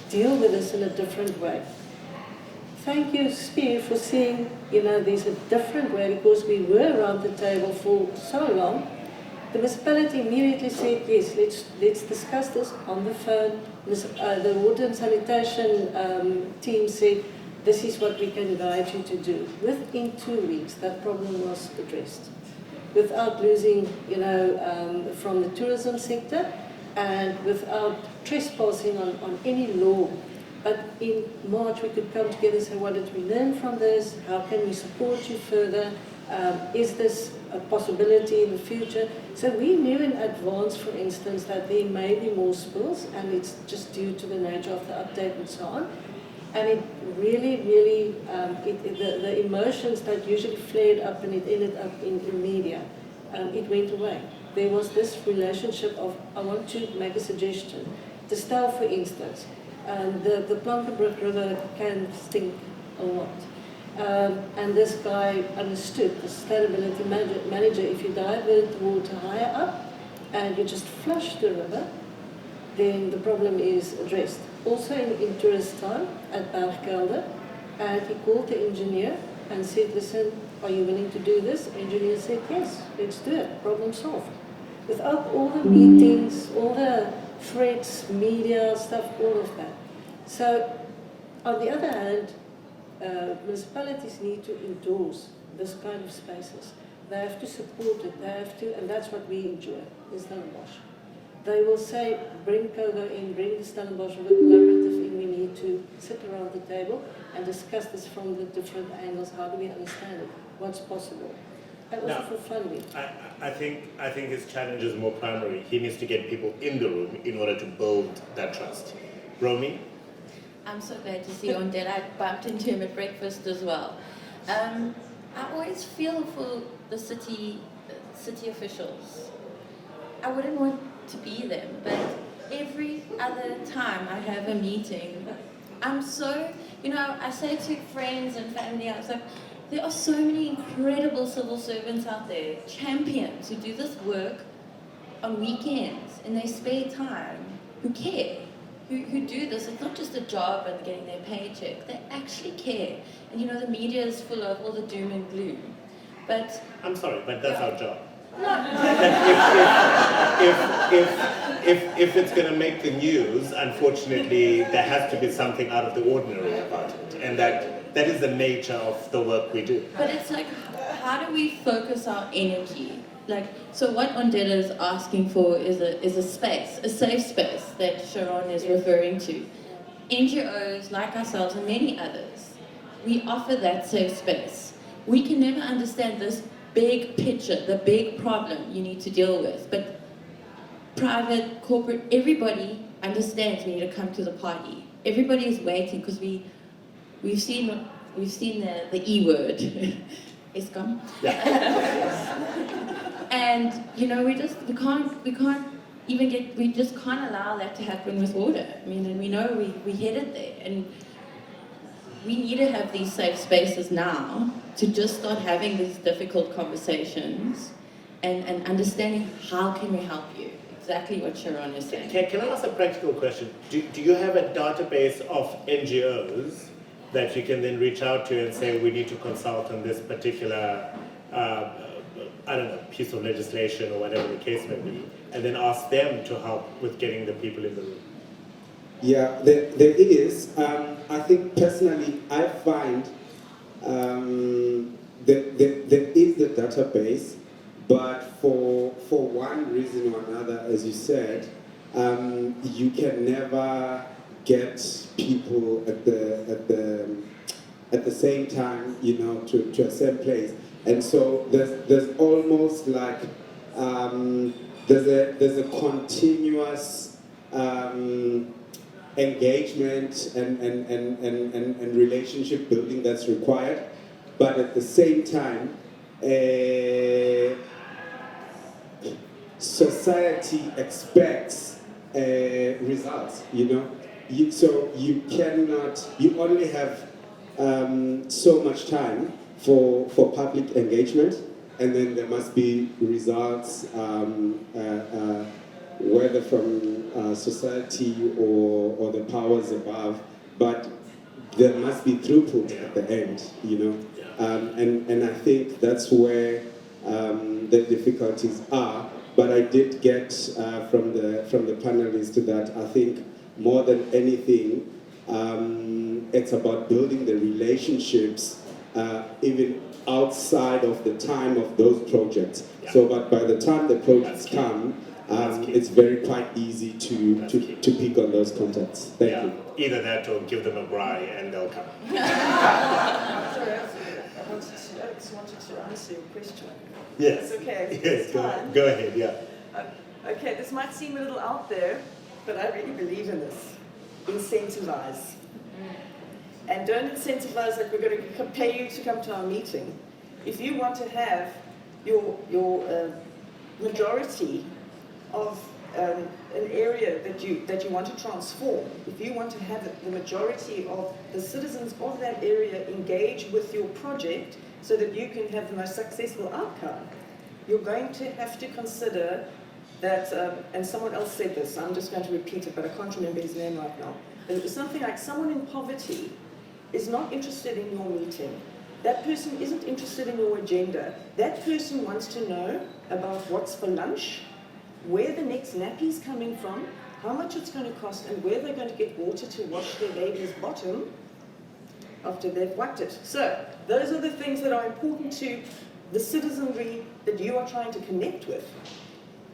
deal with this in a different way? Thank you, Steve, for seeing, there's a different way, because we were around the table for so long. The municipality immediately said, yes, let's discuss this on the phone. The water and sanitation team said, this is what we can guide you to do. Within 2 weeks, that problem was addressed, without losing, from the tourism sector, and without trespassing on any law. But in March, we could come together and say, what did we learn from this? How can we support you further? Is this a possibility in the future? So we knew in advance, for instance, that there may be more spills, and it's just due to the nature of the update and so on. And it really, really, the emotions that usually flared up and it ended up in media, it went away. There was this relationship of, I want to make a suggestion. The Stel, for instance, the Plankenbroek River can stink a lot. And this guy understood, the sustainability manager, if you divert the water higher up and you just flush the river, then the problem is addressed. Also in tourist time at Bergkelder, and he called the engineer and said, listen, are you willing to do this? The engineer said, yes, let's do it, problem solved. Without all the meetings, all the threats, media stuff, all of that. So, on the other hand, municipalities need to endorse this kind of spaces. They have to support it, they have to, and that's what we enjoy in Stellenbosch. They will say, bring Kogo in, bring the Stellenbosch River Collaborative in, we need to sit around the table and discuss this from the different angles. How do we understand it? What's possible? And also for funding. I think his challenge is more primary. He needs to get people in the room in order to build that trust. Romy? I'm so glad to see you on that. I bumped into him at breakfast as well. I always feel for the city officials. I wouldn't want to be them, but every other time I have a meeting, I'm so, I say to friends and family, I was like, there are so many incredible civil servants out there, champions who do this work on weekends in their spare time, who care, who do this. It's not just a job and getting their paycheck, they actually care. And the media is full of all the doom and gloom. But I'm sorry, but that's our job. If it's going to make the news, unfortunately, there has to be something out of the ordinary about it. And that is the nature of the work we do. But it's like, how do we focus our energy? So what Ondela is asking for is a space, a safe space that Sharon is referring to. NGOs like ourselves and many others, we offer that safe space. We can never understand this big picture, the big problem you need to deal with, but private, corporate, everybody understands we need to come to the party. Everybody is waiting because we've seen the E word, ESCOM. And we just can't allow that to happen with water. And we know we headed there, and we need to have these safe spaces now to just start having these difficult conversations and understanding how can we help you. Exactly what Sharon is saying. Can I ask a practical question? Do you have a database of NGOs that you can then reach out to and say, we need to consult on this particular, piece of legislation or whatever the case may be, and then ask them to help with getting the people in the room? Yeah, there is. I think personally, I find there is the database, but for one reason or another, as you said, you can never get people at the same time, to a same place, and so there's almost like there's a continuous engagement and relationship building that's required, but at the same time, society expects results, so you cannot, you only have so much time for public engagement, and then there must be results, whether from society or the powers above, but there must be throughput at the end, and I think that's where the difficulties are. But I did get from the panelists that I think more than anything, it's about building the relationships even outside of the time of those projects. Yeah. So, but by the time the projects come, it's quite easy to pick on those contacts. Thank you. Either that or give them a braai and they'll come. Sorry, I just wanted to answer your question. Yes. That's okay. Yes, go ahead, yeah. Okay, this might seem a little out there, but I really believe in this. Incentivize. And don't incentivize like we're going to pay you to come to our meeting. If you want to have your majority of an area that you want to transform, if you want to have the majority of the citizens of that area engage with your project so that you can have the most successful outcome, you're going to have to consider that, and someone else said this, I'm just going to repeat it, but I can't remember his name right now. It was something like someone in poverty is not interested in your meeting. That person isn't interested in your agenda. That person wants to know about what's for lunch, where the next nappy's coming from, how much it's going to cost, and where they're going to get water to wash their baby's bottom after they've whacked it. So, those are the things that are important to the citizenry that you are trying to connect with.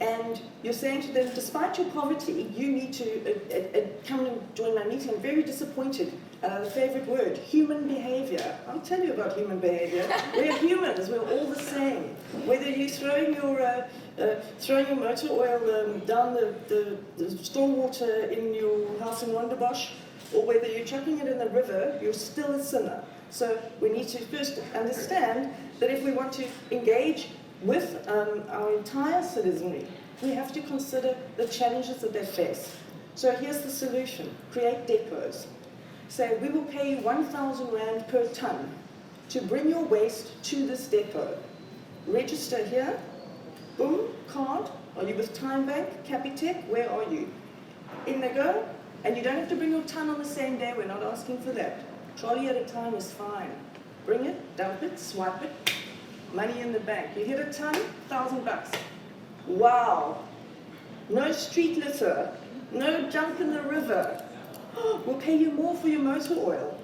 And you're saying to them, despite your poverty, you need to come and join my meeting. I'm very disappointed. The favorite word, human behavior. I'll tell you about human behavior. We're humans, we're all the same. Whether you're throwing your motor oil down the stormwater in your house in Wonderbosch, or whether you're chucking it in the river, you're still a sinner. So we need to first understand that if we want to engage with our entire citizenry, we have to consider the challenges that they face. So here's the solution. Create depots. Say, we will pay you 1,000 Rand per ton to bring your waste to this depot. Register here. Boom, card. Are you with Time Bank, Capitec? Where are you? In they go. And you don't have to bring your ton on the same day. We're not asking for that. Trolley at a time is fine. Bring it, dump it, swipe it. Money in the bank. You hit a ton, $1,000. Wow. No street litter. No junk in the river. We'll pay you more for your motor oil.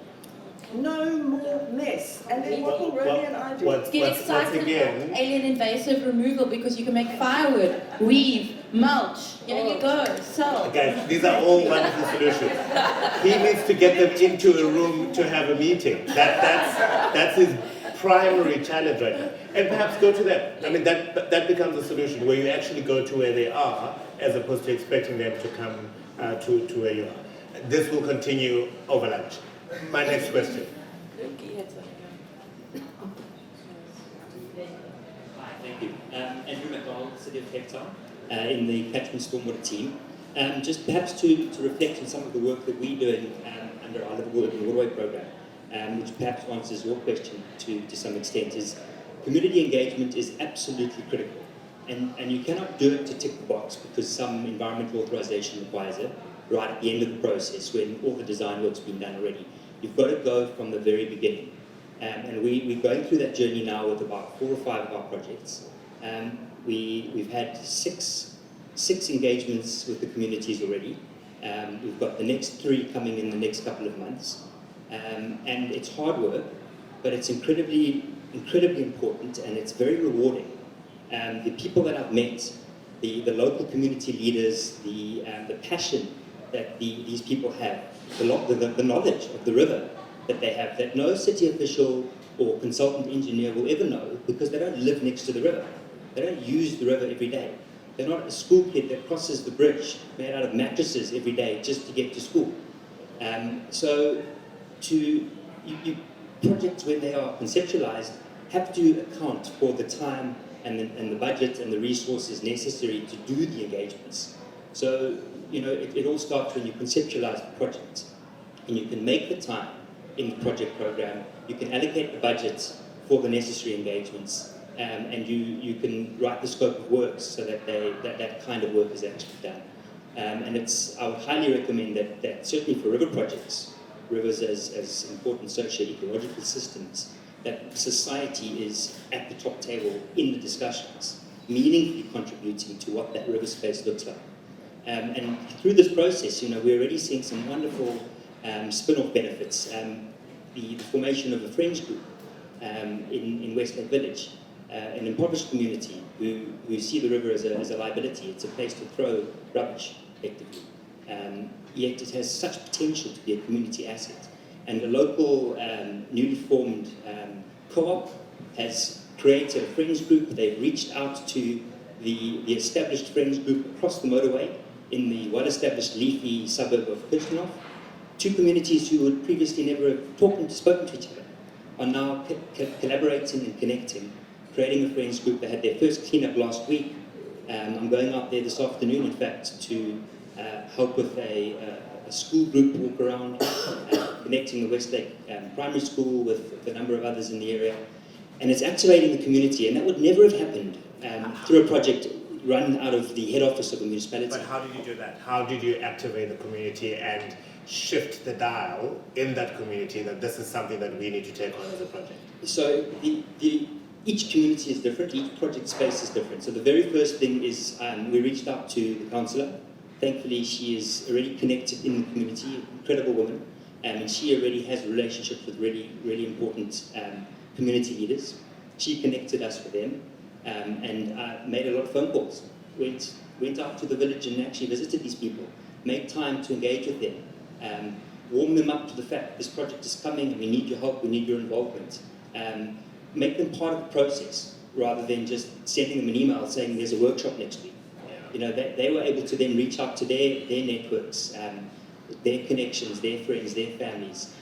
No more mess. And then what will Romy and I do? Get excited about alien invasive removal because you can make firewood, weave, mulch. Here you go, sell. Guys, these are all wonderful solutions. He needs to get them into a room to have a meeting. That's his primary challenge right now. And perhaps go to them. I mean, that becomes a solution where you actually go to where they are as opposed to expecting them to come to where you are. This will continue over lunch. My next question. Hi, thank you. Andrew McDonald, City of Cape Town, in the catchment stormwater team. Just perhaps to reflect on some of the work that we're doing under our Livable Urban Waterway program, which perhaps answers your question to some extent, is community engagement is absolutely critical. And you cannot do it to tick the box because some environmental authorization requires it right at the end of the process when all the design work's been done already. You've got to go from the very beginning. And we're going through that journey now with about 4 or 5 of our projects. We've had six engagements with the communities already. We've got the next 3 coming in the next couple of months. And it's hard work, but it's incredibly important and it's very rewarding. The people that I've met, the local community leaders, the passion that these people have, the knowledge of the river that they have, that no city official or consultant engineer will ever know because they don't live next to the river. They don't use the river every day. They're not a school kid that crosses the bridge made out of mattresses every day just to get to school. So projects, when they are conceptualized, have to account for the time and the budget and the resources necessary to do the engagements. So it all starts when you conceptualize the project, and you can make the time in the project program, you can allocate the budget for the necessary engagements, and you can write the scope of works so that that kind of work is actually done. And I would highly recommend that certainly for river projects, rivers as important socio-ecological systems, that society is at the top table in the discussions, meaningfully contributing to what that river space looks like. And through this process, we're already seeing some wonderful spin-off benefits. The formation of a friends group in Westlake Village, an impoverished community who see the river as a liability. It's a place to throw rubbish, effectively. Yet it has such potential to be a community asset. And a local newly formed co-op has created a friends group. They've reached out to the established friends group across the motorway in the well-established leafy suburb of Kirstenhof. Two communities who would previously never have spoken to each other are now collaborating and connecting, creating a friends group. They had their first cleanup last week. I'm going out there this afternoon, in fact, to help with a school group walk around, connecting the Westlake Primary School with a number of others in the area. And it's activating the community, and that would never have happened through a project run out of the head office of a municipality. But how did you do that? How did you activate the community and shift the dial in that community that this is something that we need to take on as a project? So each community is different, each project space is different. So the very first thing is we reached out to the councillor. Thankfully, she is already connected in the community, incredible woman, and she already has relationships with really, really important community leaders. She connected us with them and made a lot of phone calls. Went out to the village and actually visited these people, made time to engage with them, warm them up to the fact that this project is coming and we need your help, we need your involvement. Make them part of the process rather than just sending them an email saying there's a workshop next week. They were able to then reach out to their networks, their connections, their friends, their families.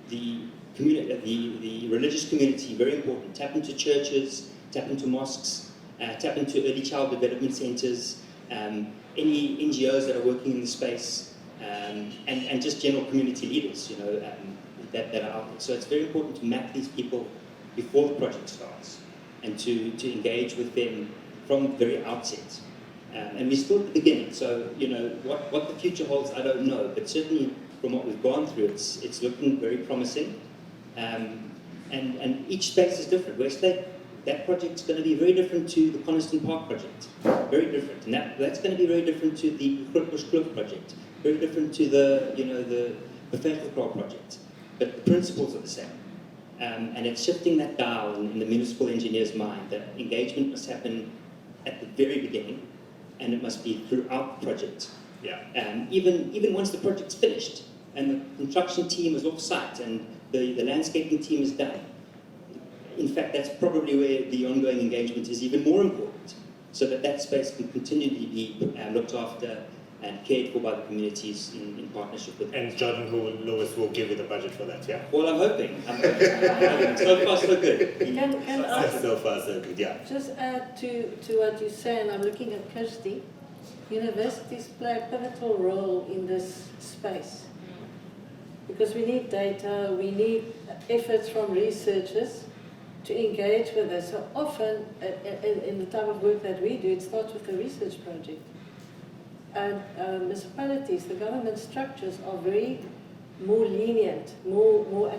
The religious community, very important. Tap into churches, tap into mosques, tap into early child development centres, any NGOs that are working in the space, and just general community leaders, that are out there. So it's very important to map these people before the project starts and to engage with them from the very outset. And we're still at the beginning, so what the future holds, I don't know, but certainly from what we've gone through, it's looking very promising. And each space is different. Westlake, that project's going to be very different to the Coniston Park project, very different, and that's going to be very different to the Grootbush Kloof project, very different to the Fairfield project, but the principles are the same. And it's shifting that dial in the municipal engineer's mind that engagement must happen at the very beginning, and it must be throughout the project. Yeah. Even once the project's finished and the construction team is off-site and the landscaping team is done. In fact, that's probably where the ongoing engagement is even more important, so that space can continually be looked after and cared for by the communities in partnership with them. And Jordan Lewis will give you the budget for that, yeah? Well, I'm hoping. So far, so good. Can I So far, so good, yeah. just add to what you say, and I'm looking at Kirsty. Universities play a pivotal role in this space because we need data, we need efforts from researchers to engage with us. So often, in the type of work that we do, it starts with a research project. And municipalities, the government structures are very more lenient, more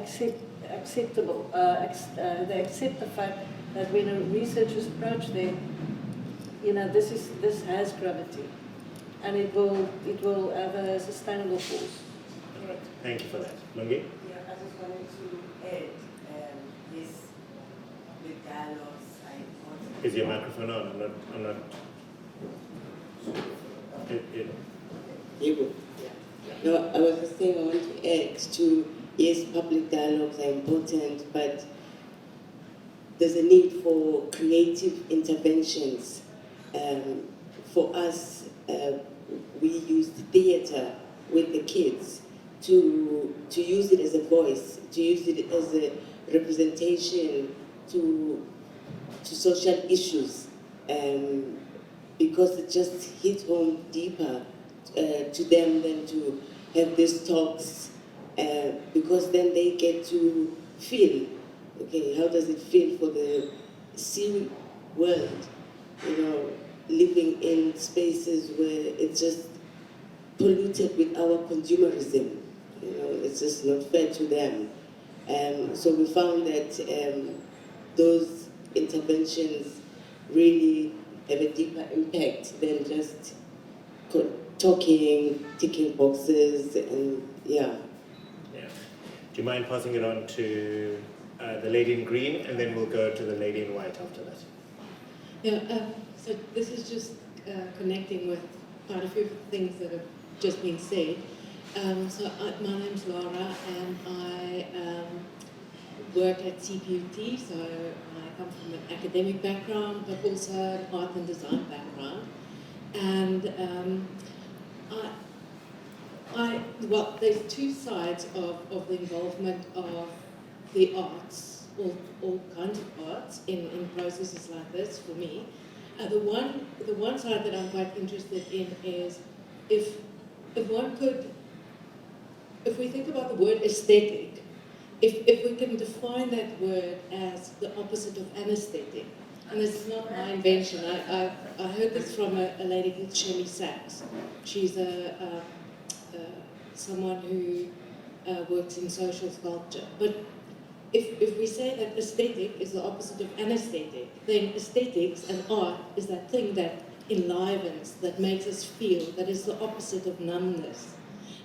acceptable. They accept the fact that when a researchers approach them, this has gravity, and it will have a sustainable force. All right, thank you for that. Lungi? Yeah, I just wanted to add this with dialogues. Is your microphone on? I'm not. No, I was just saying I want to add to, yes, public dialogues are important, but there's a need for creative interventions. For us, we used theatre with the kids to use it as a voice, to use it as a representation to social issues, because it just hit home deeper to them than to have these talks, because then they get to feel, okay, how does it feel for the sea world, you know, living in spaces where it's just polluted with our consumerism. You know, it's just not fair to them. So we found that those interventions really have a deeper impact than just talking, ticking boxes, and yeah. Yeah. Do you mind passing it on to the lady in green, and then we'll go to the lady in white after that? Yeah, so this is just connecting with quite a few things that have just been said. My name's Laura, and I work at CPUT, so I come from an academic background, but also an art and design background. And well, there's two sides of the involvement of the arts, all kinds of arts in processes like this for me. The one side that I'm quite interested in is if we think about the word aesthetic, if we can define that word as the opposite of anesthetic, and this is not my invention. I heard this from a lady called Shelley Sachs. She's someone who works in social sculpture. But if we say that aesthetic is the opposite of anesthetic, then aesthetics and art is that thing that enlivens, that makes us feel, that is the opposite of numbness.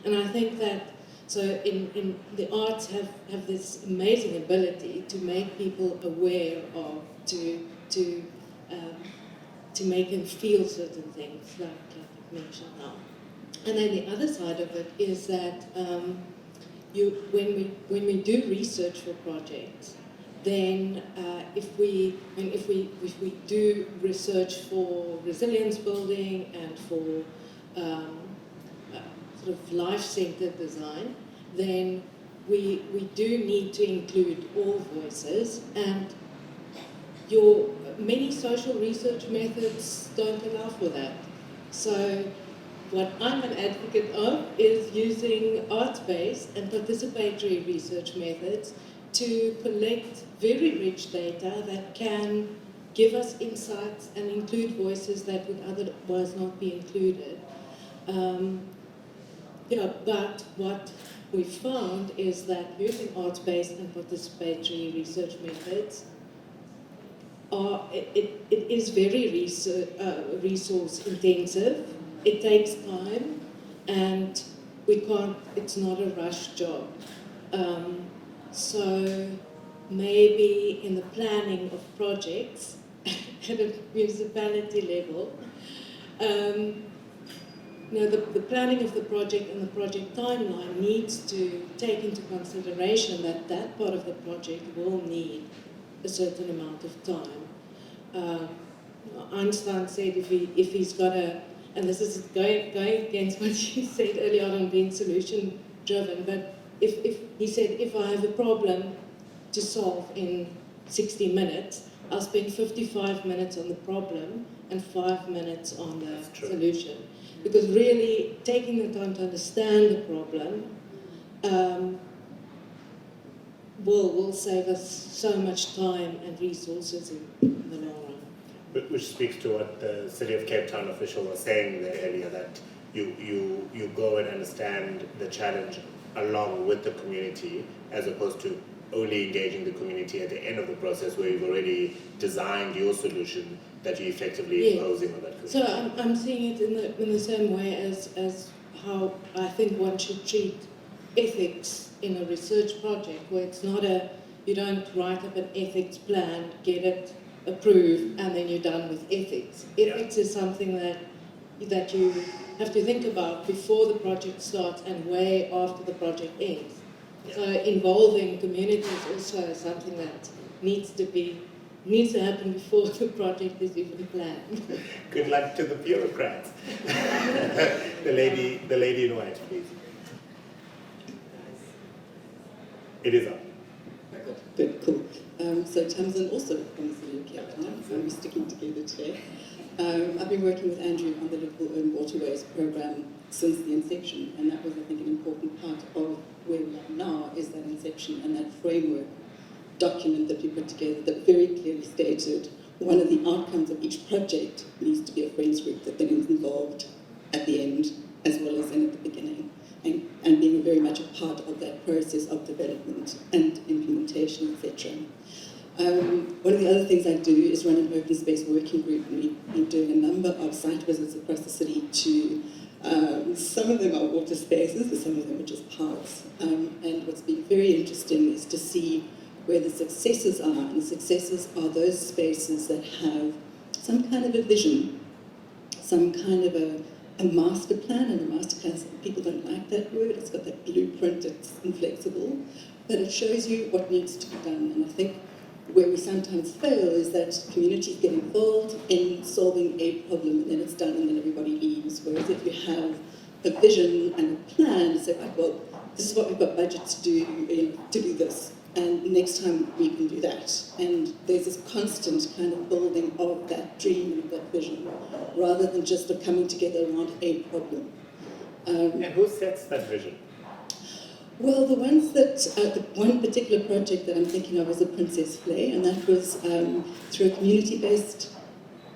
And I think that, so in the arts have this amazing ability to make people aware of, to make them feel certain things, like you mentioned now. And then the other side of it is that when we do research for projects, then if we do research for resilience building and for sort of life-centered design, then we do need to include all voices, and many social research methods don't allow for that. So what I'm an advocate of is using arts-based and participatory research methods to collect very rich data that can give us insights and include voices that would otherwise not be included. But what we found is that using arts-based and participatory research methods it is very resource intensive. It takes time, and it's not a rush job. So maybe in the planning of projects at a municipality level, the planning of the project and the project timeline needs to take into consideration that that part of the project will need a certain amount of time. Einstein said if he's got and this is going against what you said earlier on being solution driven, but if he said if I have a problem to solve in 60 minutes, I'll spend 55 minutes on the problem and 5 minutes on the solution. Because really taking the time to understand the problem will save us so much time and resources in the long run. Which speaks to what the City of Cape Town official was saying there earlier, that you go and understand the challenge along with the community, as opposed to only engaging the community at the end of the process where you've already designed your solution that you're effectively imposing on that community. So I'm seeing it in the same way as how I think one should treat ethics in a research project, where it's not you don't write up an ethics plan, get it approved, and then you're done with ethics. Ethics is something that you have to think about before the project starts and way after the project ends. So involving communities also is something that needs to happen before the project is even planned. Good luck to the bureaucrats. the lady in white, please. It is on. Good, cool. So Tamsin also from the City of Cape Town, so we're sticking together today. I've been working with Andrew on the Liverpool Urban Waterways programme since the inception, and that was, I think, an important part of where we are now, is that inception and that framework document that we put together that very clearly stated one of the outcomes of each project needs to be a friends group that then is involved at the end as well as in at the beginning, and being very much a part of that process of development and implementation, etc. One of the other things I do is run an open space working group, and we've been doing a number of site visits across the city to, some of them are water spaces, but some of them are just parks. And what's been very interesting is to see where the successes are, and the successes are those spaces that have some kind of a vision, some kind of a master plan, and a master plan, people don't like that word, it's got that blueprint, it's inflexible, but it shows you what needs to be done. And I think where we sometimes fail is that communities get involved in solving a problem and then it's done and then everybody leaves. Whereas if you have a vision and a plan, say, right, well, this is what we've got budget to do, to do this, and next time we can do that. And there's this constant kind of building of that dream and that vision, rather than just of coming together around a problem. And who sets that vision? Well, the ones that, the one particular project that I'm thinking of is the Princess Flay, and that was through a community-based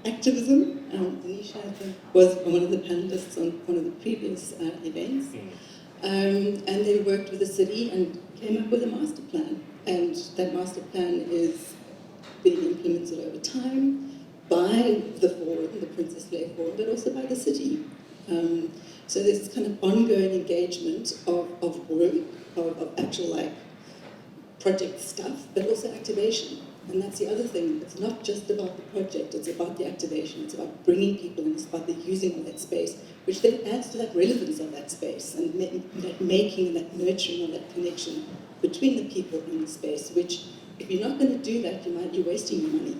activism. Anisha, I think, was one of the panelists on one of the previous events. And they worked with the city and came up with a master plan. And that master plan is being implemented over time by the forum, the Princess Flay Forum, but also by the city. So there's this kind of ongoing engagement of work, of actual like project stuff, but also activation. And that's the other thing. It's not just about the project, it's about the activation. It's about bringing people in, it's about the using of that space, which then adds to that relevance of that space and that making, that nurturing of that connection between the people in the space, which if you're not going to do that, you're wasting your money.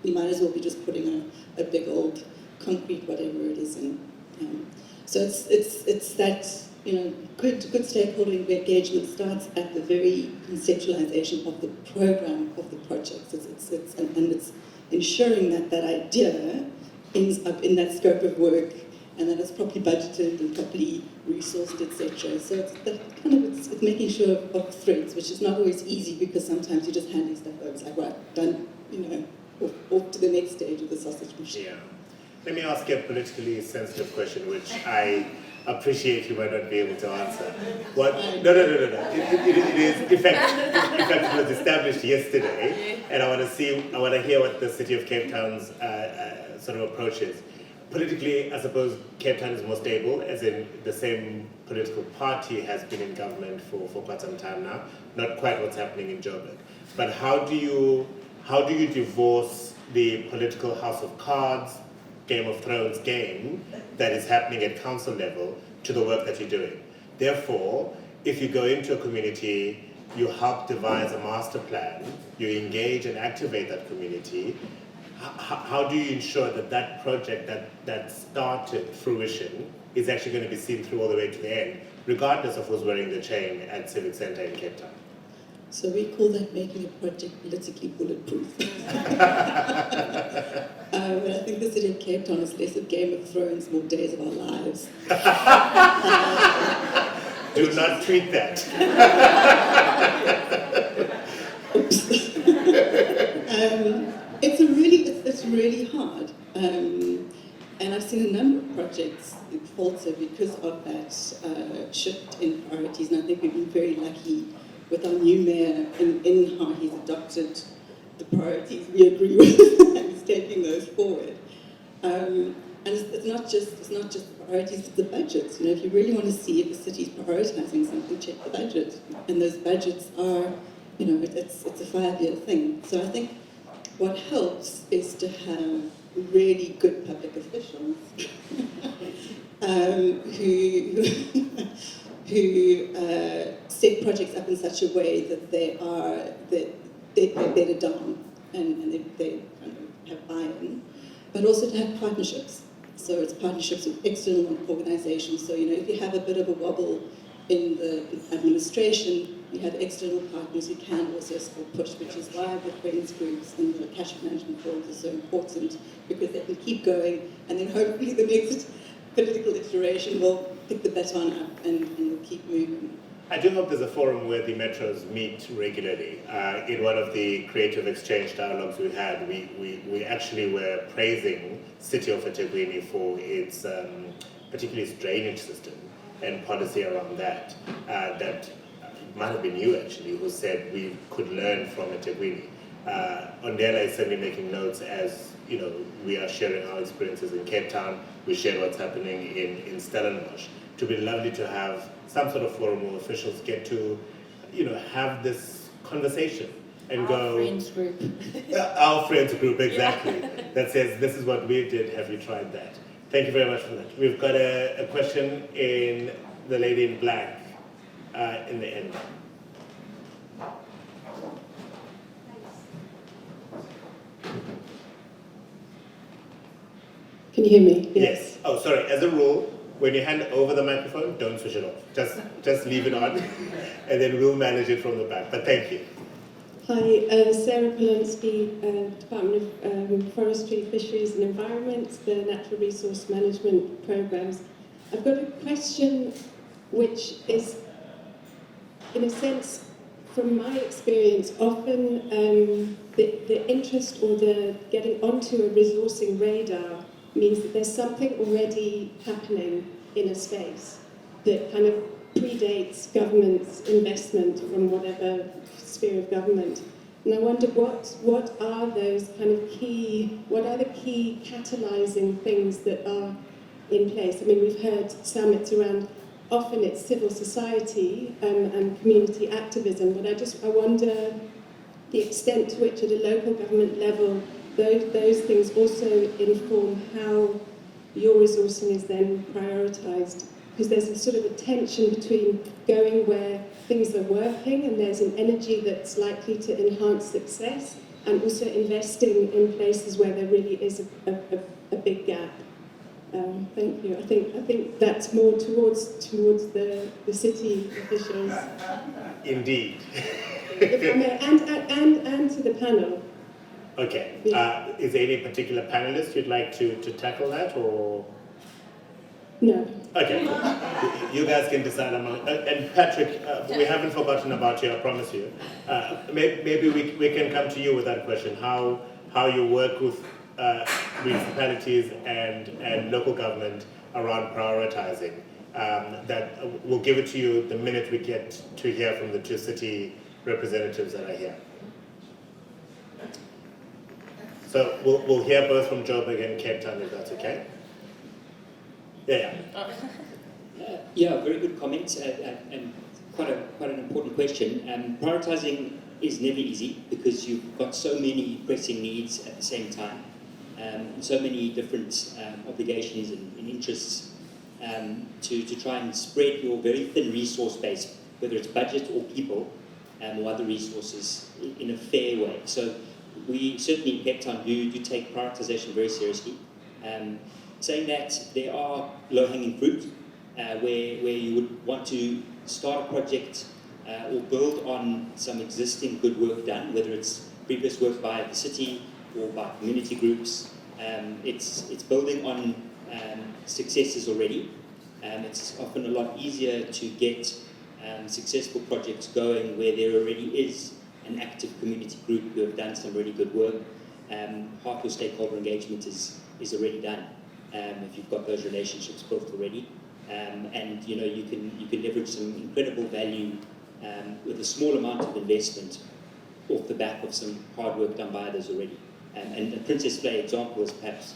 You might as well be just putting a big old concrete whatever it is in. So it's that, good stakeholder engagement starts at the very conceptualization of the program of the project. And it's ensuring that that idea ends up in that scope of work and that it's properly budgeted and properly resourced, etc. So it's that kind of it's making sure of threads, which is not always easy because sometimes you're just handing stuff over. It's like, right, done, off to the next stage of the sausage machine. Yeah. Let me ask you a politically sensitive question, which I appreciate you might not be able to answer. What? No. It is, in fact, it was established yesterday, and I want to hear what the City of Cape Town's sort of approach is. Politically, I suppose Cape Town is more stable, as in the same political party has been in government for quite some time now. Not quite what's happening in Joburg. But how do you divorce the political house of cards, Game of Thrones game that is happening at council level to the work that you're doing? Therefore, if you go into a community, you help devise a master plan, you engage and activate that community, how do you ensure that that project that started fruition is actually going to be seen through all the way to the end, regardless of who's wearing the chain at Civic Centre in Cape Town? So we call that making a project politically bulletproof. But I think the City of Cape Town is less of Game of Thrones, more Days of Our Lives. Do not tweet that. Oops. It's really hard. And I've seen a number of projects falter because of that shift in priorities, and I think we've been very lucky with our new mayor in how he's adopted the priorities we agree with and he's taking those forward. And it's not just the priorities, it's the budgets. If you really want to see if the city's prioritizing something, check the budget. And those budgets are, it's a 5-year thing. So I think what helps is to have really good public officials who set projects up in such a way that they're bedded down and they kind of have buy-in, but also to have partnerships. So it's partnerships with external organizations. So, if you have a bit of a wobble in the administration, you have external partners who can also still push, which is why the friends groups and the cash management forums are so important, because they can keep going, and then hopefully the next political iteration will pick the baton up and we'll keep moving. I do hope there's a forum where the metros meet regularly. In one of the creative exchange dialogues we had, we actually were praising City of eThekwini for its, particularly its drainage system and policy around that. That might have been you actually who said we could learn from eThekwini. Ondela is certainly making notes as we are sharing our experiences in Cape Town. We share what's happening in Stellenbosch. It would be lovely to have some sort of forum where officials get to, have this conversation and Our friends group. Our friends group, exactly. That says, this is what we did, have you tried that? Thank you very much for that. We've got a question in the lady in black in the end. Can you hear me? Yes. Oh, sorry. As a rule, when you hand over the microphone, don't switch it off. Just leave it on, and then we'll manage it from the back. But thank you. Hi, Sarah Polonsky, Department of Forestry, Fisheries and Environment, the Natural Resource Management Programs. I've got a question which is, in a sense, from my experience, often the interest or the getting onto a resourcing radar means that there's something already happening in a space that kind of predates government's investment from whatever sphere of government. And I wonder what are those kind of what are the key catalysing things that are in place? I mean, we've heard summits around, often it's civil society and community activism, but I wonder the extent to which at a local government level those things also inform how your resourcing is then prioritised. Because there's a sort of a tension between going where things are working and there's an energy that's likely to enhance success, and also investing in places where there really is a big gap. Thank you. I think that's more towards the city officials. Indeed. If I may, and to the panel. Okay. Yeah. Is there any particular panelist you'd like to tackle that, or? No. Okay. You guys can decide among. And Patrick, we haven't forgotten about you. I promise you. Maybe we can come to you with that question. How you work with municipalities and local government around prioritizing. That we'll give it to you the minute we get to hear from the two city representatives that are here. So we'll hear both from Joburg and Cape Town, if that's okay. Yeah. Yeah, very good comments and quite an important question. Prioritizing is never easy because you've got so many pressing needs at the same time, so many different obligations and interests to try and spread your very thin resource base, whether it's budget or people or other resources, in a fair way. So we certainly in Cape Town do take prioritization very seriously. Saying that, there are low-hanging fruit where you would want to start a project or build on some existing good work done, whether it's previous work by the city or by community groups. It's building on successes already. It's often a lot easier to get successful projects going where there already is an active community group who have done some really good work. Half your stakeholder engagement is already done if you've got those relationships built already. And you can leverage some incredible value with a small amount of investment off the back of some hard work done by others already. And the Princess Play example is perhaps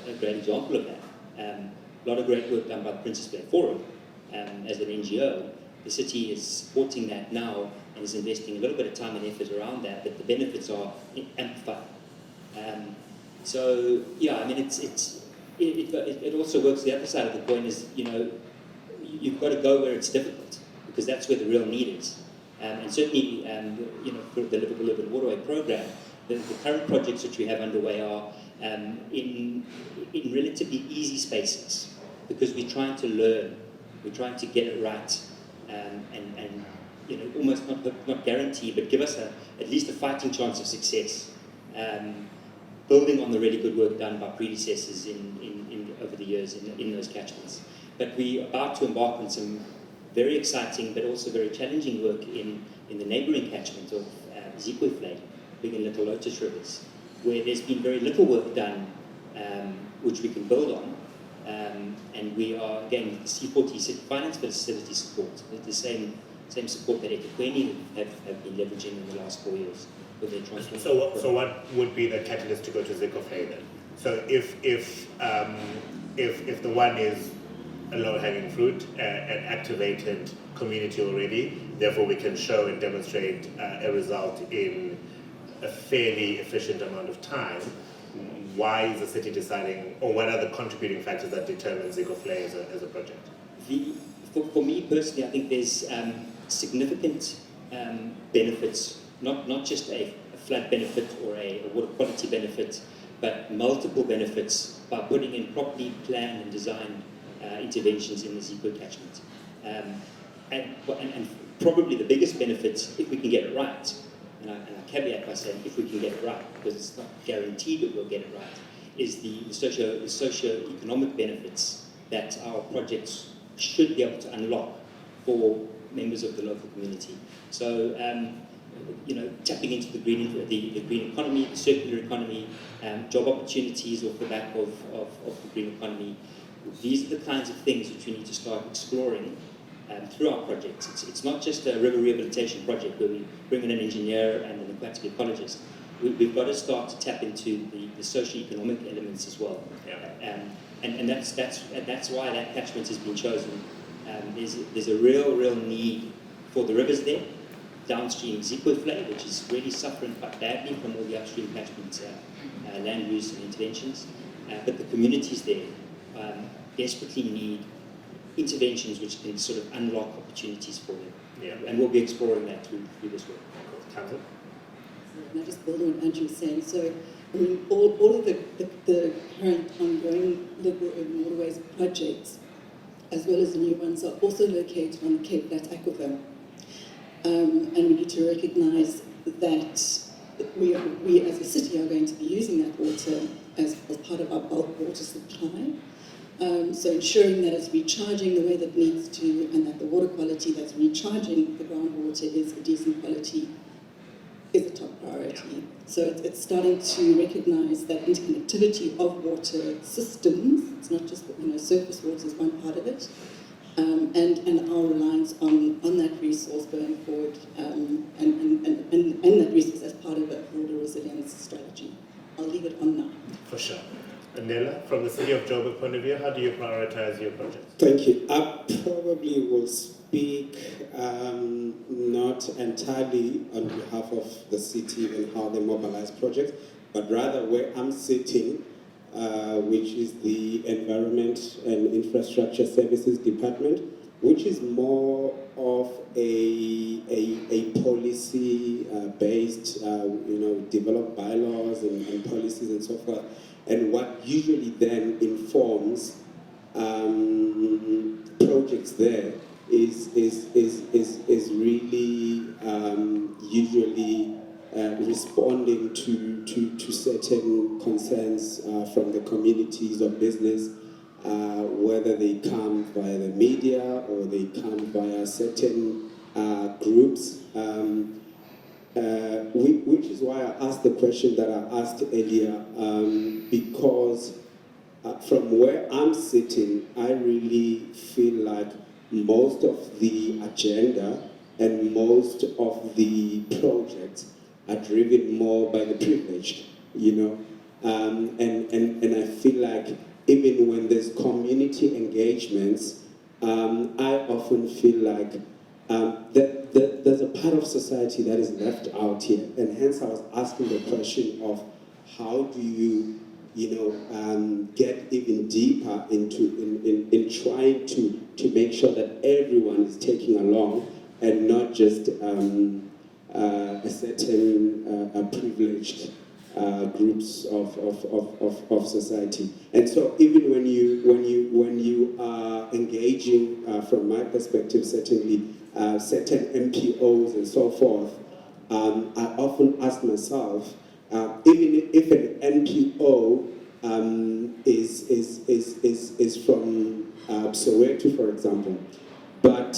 a great example of that. A lot of great work done by the Princess Play Forum as an NGO. The city is supporting that now and is investing a little bit of time and effort around that, but the benefits are amplified. So yeah, I mean, it also works. The other side of the coin is, you've got to go where it's difficult, because that's where the real need is. And certainly, for the Livable Urban Waterway program, the current projects which we have underway are in relatively easy spaces, because we're trying to learn, we're trying to get it right, and almost not guarantee, but give us at least a fighting chance of success, building on the really good work done by predecessors over the years in those catchments. But we're about to embark on some very exciting but also very challenging work in the neighbouring catchment of Zikweflei, Big and Little Lotus rivers, where there's been very little work done which we can build on. And we are, again, the C40 City Finance Facility support, the same support that equitable have been leveraging in the last 4 years with their transport. So what would be the catalyst to go to Zikweflei then? So if the one is a low-hanging fruit, an activated community already, therefore we can show and demonstrate a result in a fairly efficient amount of time, why is the city deciding, or what are the contributing factors that determine Zikweflei as a project? For me personally, I think there's significant benefits, not just a flood benefit or a water quality benefit, but multiple benefits by putting in properly planned and designed interventions in the Zikwe catchment. And probably the biggest benefit, if we can get it right, and I caveat by saying if we can get it right, because it's not guaranteed that we'll get it right, is the socio-economic benefits that our projects should be able to unlock for members of the local community. So, tapping into the green economy, the circular economy, job opportunities off the back of the green economy. These are the kinds of things which we need to start exploring through our projects. It's not just a river rehabilitation project where we bring in an engineer and an aquatic ecologist. We've got to start to tap into the socio-economic elements as well. Yeah. And that's why that catchment has been chosen. There's a real need for the rivers there, downstream Zikweflei, which is really suffering quite badly from all the upstream catchment land use and interventions. But the communities there desperately need interventions which can sort of unlock opportunities for them. Yeah. And we'll be exploring that through this work. Tamsin? And I just build on what Andrew was saying. So, I mean, all of the current ongoing liberal urban waterways projects, as well as the new ones, are also located on the Cape Flat Aquifer. And we need to recognise that we as a city are going to be using that water as part of our bulk water supply. So ensuring that it's recharging the way that it needs to, and that the water quality that's recharging the groundwater is a decent quality, is a top priority. So it's starting to recognise that interconnectivity of water systems, it's not just surface water is one part of it, and our reliance on that resource going forward, and that resource as part of a broader resilience strategy. I'll leave it on now. For sure. Andela, from the City of Joburg point of view, how do you prioritize your projects? Thank you. I probably will speak not entirely on behalf of the city and how they mobilize projects, but rather where I'm sitting, which is the Environment and Infrastructure Services Department, which is more of a policy based, develop bylaws and policies and so forth. And what usually then informs projects there is really usually responding to certain concerns from the communities of business, whether they come via the media or they come via certain groups. Which is why I asked the question that I asked earlier, because from where I'm sitting, I really feel like most of the agenda and most of the projects are driven more by the privileged, and I feel like even when there's community engagements, I often feel like there's a part of society that is left out here, and hence I was asking the question of how do you, get even deeper in trying to make sure that everyone is taking along and not just a certain privileged groups of society. And so even when you are engaging, from my perspective, certainly certain MPOs and so forth, I often ask myself, even if an NPO is from Soweto, for example, but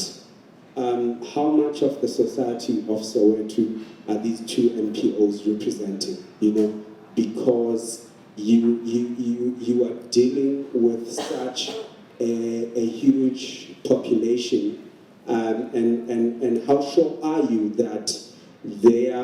how much of the society of Soweto are these two NPOs representing? You know, because you are dealing with such a huge population, and how sure are you that their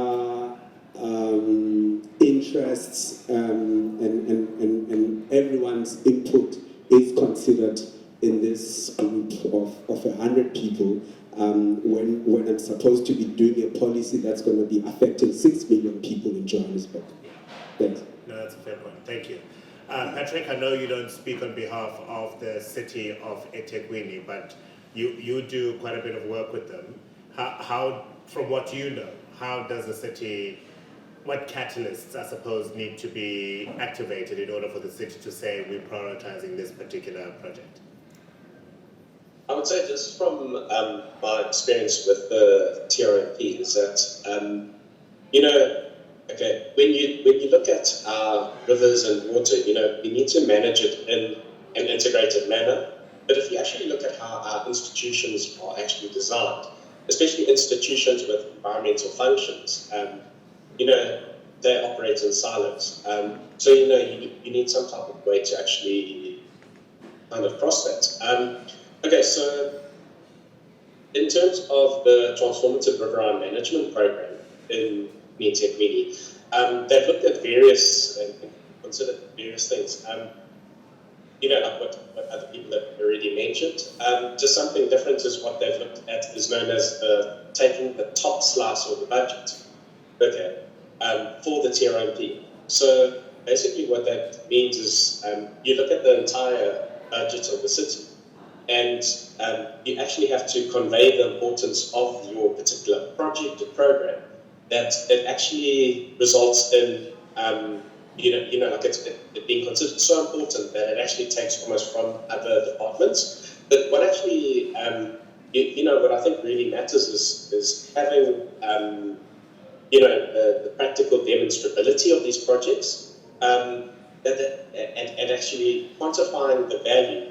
interests and everyone's input is considered in this group of 100 people, when I'm supposed to be doing a policy that's going to be affecting 6 million people in Johannesburg? Thanks. No, that's a fair point. Thank you. Patrick, I know you don't speak on behalf of the city of eThekwini, but you do quite a bit of work with them. How, from what you know, how does the city, what catalysts, I suppose, need to be activated in order for the city to say we're prioritizing this particular project? I would say, just from my experience with the TRMP, is that okay, when you look at our rivers and water, we need to manage it in an integrated manner. But if you actually look at how our institutions are actually designed, especially institutions with environmental functions, they operate in silos. So you need some type of way to actually kind of cross that. Okay, so in terms of the Transformative Riverine Management Program in eThekwini, they've looked at various and considered various things. Like what other people have already mentioned. Just something different is what they've looked at is known as taking the top slice of the budget, okay, for the TRMP. So basically what that means is you look at the entire budget of the city, and you actually have to convey the importance of your particular project or program, that it actually results in like it being considered so important that it actually takes almost from other departments. But what actually, what I think really matters is having, the practical demonstrability of these projects, and actually quantifying the value,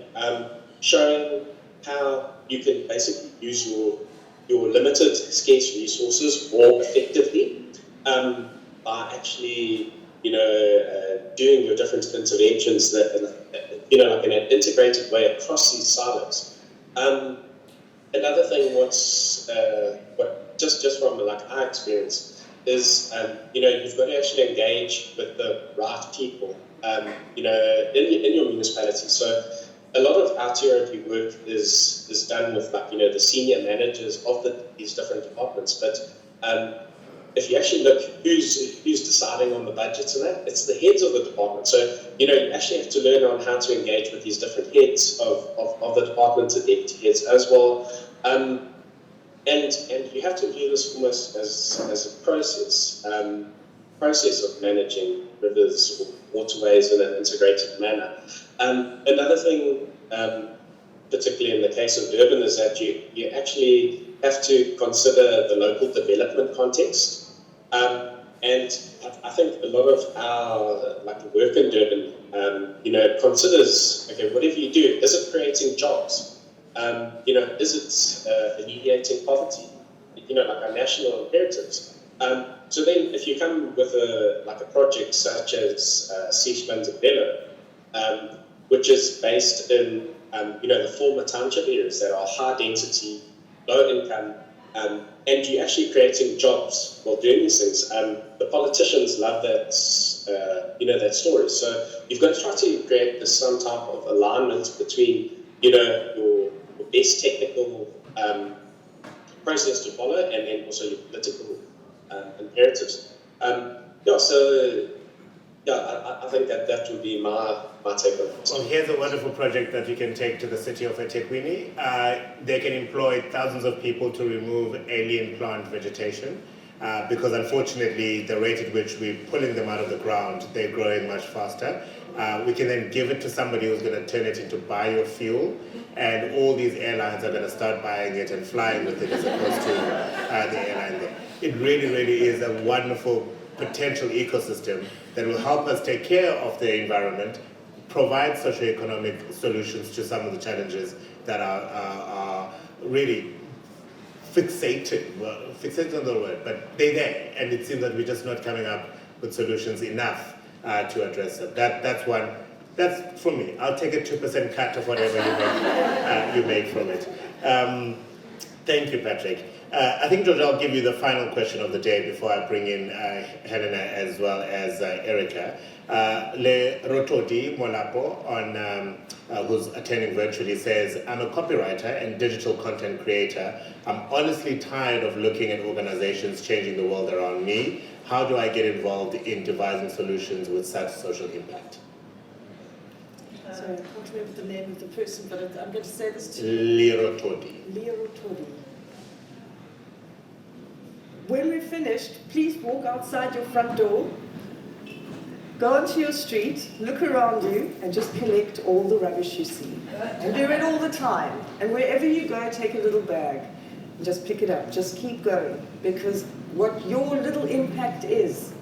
showing how you can basically use your limited, scarce resources more effectively, by actually doing your different interventions that, like in an integrated way across these silos. Another thing, what just from like our experience is, you've got to actually engage with the right people, in your municipality. So a lot of our TRMP work is done with the senior managers of these different departments, but if you actually look who's deciding on the budgets and that, it's the heads of the department. So, you actually have to learn on how to engage with these different heads of the department, the deputy heads as well. And you have to view this almost as a process of managing rivers or waterways in an integrated manner. Another thing, particularly in the case of Durban, is that you actually have to consider the local development context. And I think a lot of our work in Durban, considers, okay, whatever you do, is it creating jobs? Is it alleviating poverty? Our national imperatives. So then, if you come with a project such as Seashlands of Bello, which is based in the former township areas that are high density, low income, and you're actually creating jobs while doing these things. The politicians love that, that story. So you've got to try to create some type of alignment between, your best technical process to follow, and then also your political imperatives. I think that would be my take on it. Well, here's a wonderful project that you can take to the city of eThekwini. They can employ thousands of people to remove alien plant vegetation. because unfortunately the rate at which we're pulling them out of the ground, they're growing much faster. We can then give it to somebody who's going to turn it into biofuel, and all these airlines are going to start buying it and flying with it as opposed to the airline there. It really, really is a wonderful potential ecosystem that will help us take care of the environment, provide socio-economic solutions to some of the challenges that are really fixated. Well, fixated on the word, but they're there, and it seems that we're just not coming up with solutions enough to address them. That's one. That's for me. I'll take a 2% cut of whatever you make from it. Thank you, Patrick. I think, George, I'll give you the final question of the day before I bring in Helena as well as Erica. Le Rotodi Molapo, who's attending virtually, says, I'm a copywriter and digital content creator. I'm honestly tired of looking at organizations changing the world around me. How do I get involved in devising solutions with such social impact? Sorry, I can't remember the name of the person, but I'm going to say this to you. Lirotodi. Lirotodi. When we're finished, please walk outside your front door, go onto your street, look around you, and just collect all the rubbish you see. And do it all the time. And wherever you go, take a little bag and just pick it up. Just keep going, because what your little impact is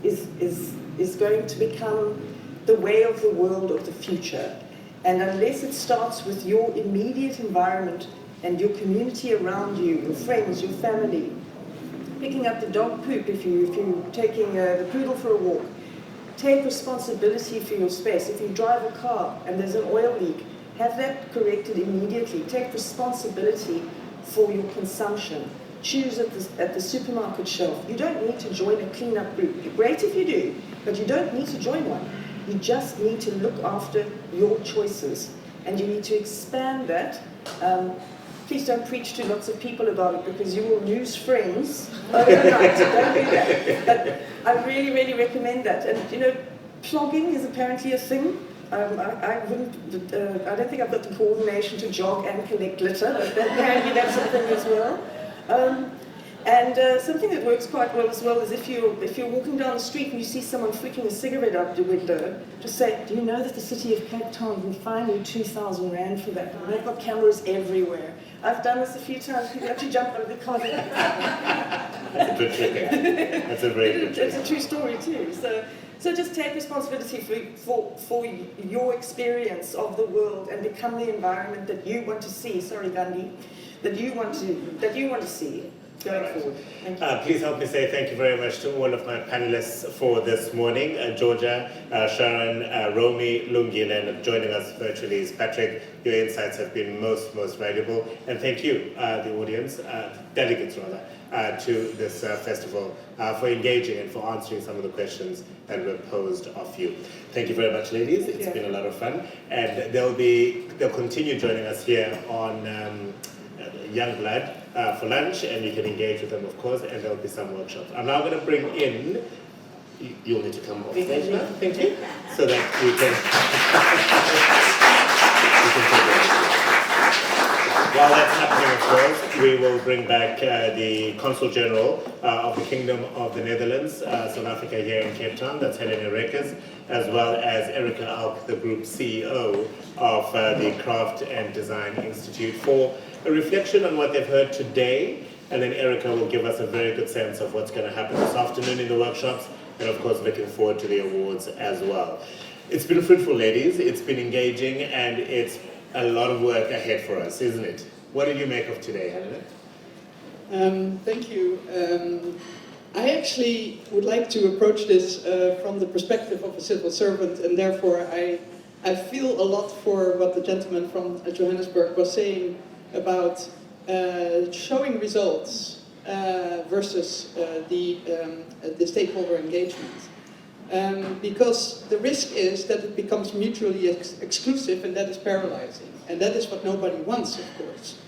going to become the way of the world of the future. And unless it starts with your immediate environment and your community around you, your friends, your family, picking up the dog poop if you're taking the poodle for a walk, take responsibility for your space. If you drive a car and there's an oil leak, have that corrected immediately. Take responsibility for your consumption. Choose at the supermarket shelf. You don't need to join a cleanup group. Great if you do, but you don't need to join one. You just need to look after your choices, and you need to expand that. Please don't preach to lots of people about it, because you will lose friends overnight. Don't do that. But I really, really recommend that. And you know, plogging is apparently a thing. I don't think I've got the coordination to jog and collect litter, but apparently that's a thing as well. Something that works quite well as well is if you're walking down the street and you see someone flicking a cigarette out the window, just say, do you know that the city of Cape Town can fine you 2,000 Rand for that? And they've got cameras everywhere. I've done this a few times. People actually jump out of the car. That's a good trick. That's a very good trick. It's a true story too. So just take responsibility for your experience of the world and become the environment that you want to see. Sorry, Gandhi, that you want to see going forward. Thank you. Please help me say thank you very much to all of my panelists for this morning. Georgia, Sharon, Romy, Lungile, and joining us virtually is Patrick. Your insights have been most valuable. And thank you, the audience, delegates rather, to this festival for engaging and for answering some of the questions that were posed of you. Thank you very much, ladies. It's been a lot of fun. And they'll continue joining us here on Young Blood for lunch, and you can engage with them, of course, and there'll be some workshops. I'm now going to bring in, you'll need to come off stage now, thank you, so that we can While that's happening, of course, we will bring back the Consul General of the Kingdom of the Netherlands, South Africa here in Cape Town, that's Helena Reckers, as well as Erica Alk, the Group CEO of the Craft and Design Institute, for a reflection on what they've heard today, and then Erica will give us a very good sense of what's going to happen this afternoon in the workshops, and of course looking forward to the awards as well. It's been fruitful, ladies, it's been engaging, and it's a lot of work ahead for us, isn't it? What did you make of today, Helena? Thank you. I actually would like to approach this from the perspective of a civil servant, and therefore I feel a lot for what the gentleman from Johannesburg was saying about showing results versus the stakeholder engagement. Because the risk is that it becomes mutually exclusive, and that is paralyzing. And that is what nobody wants, of course.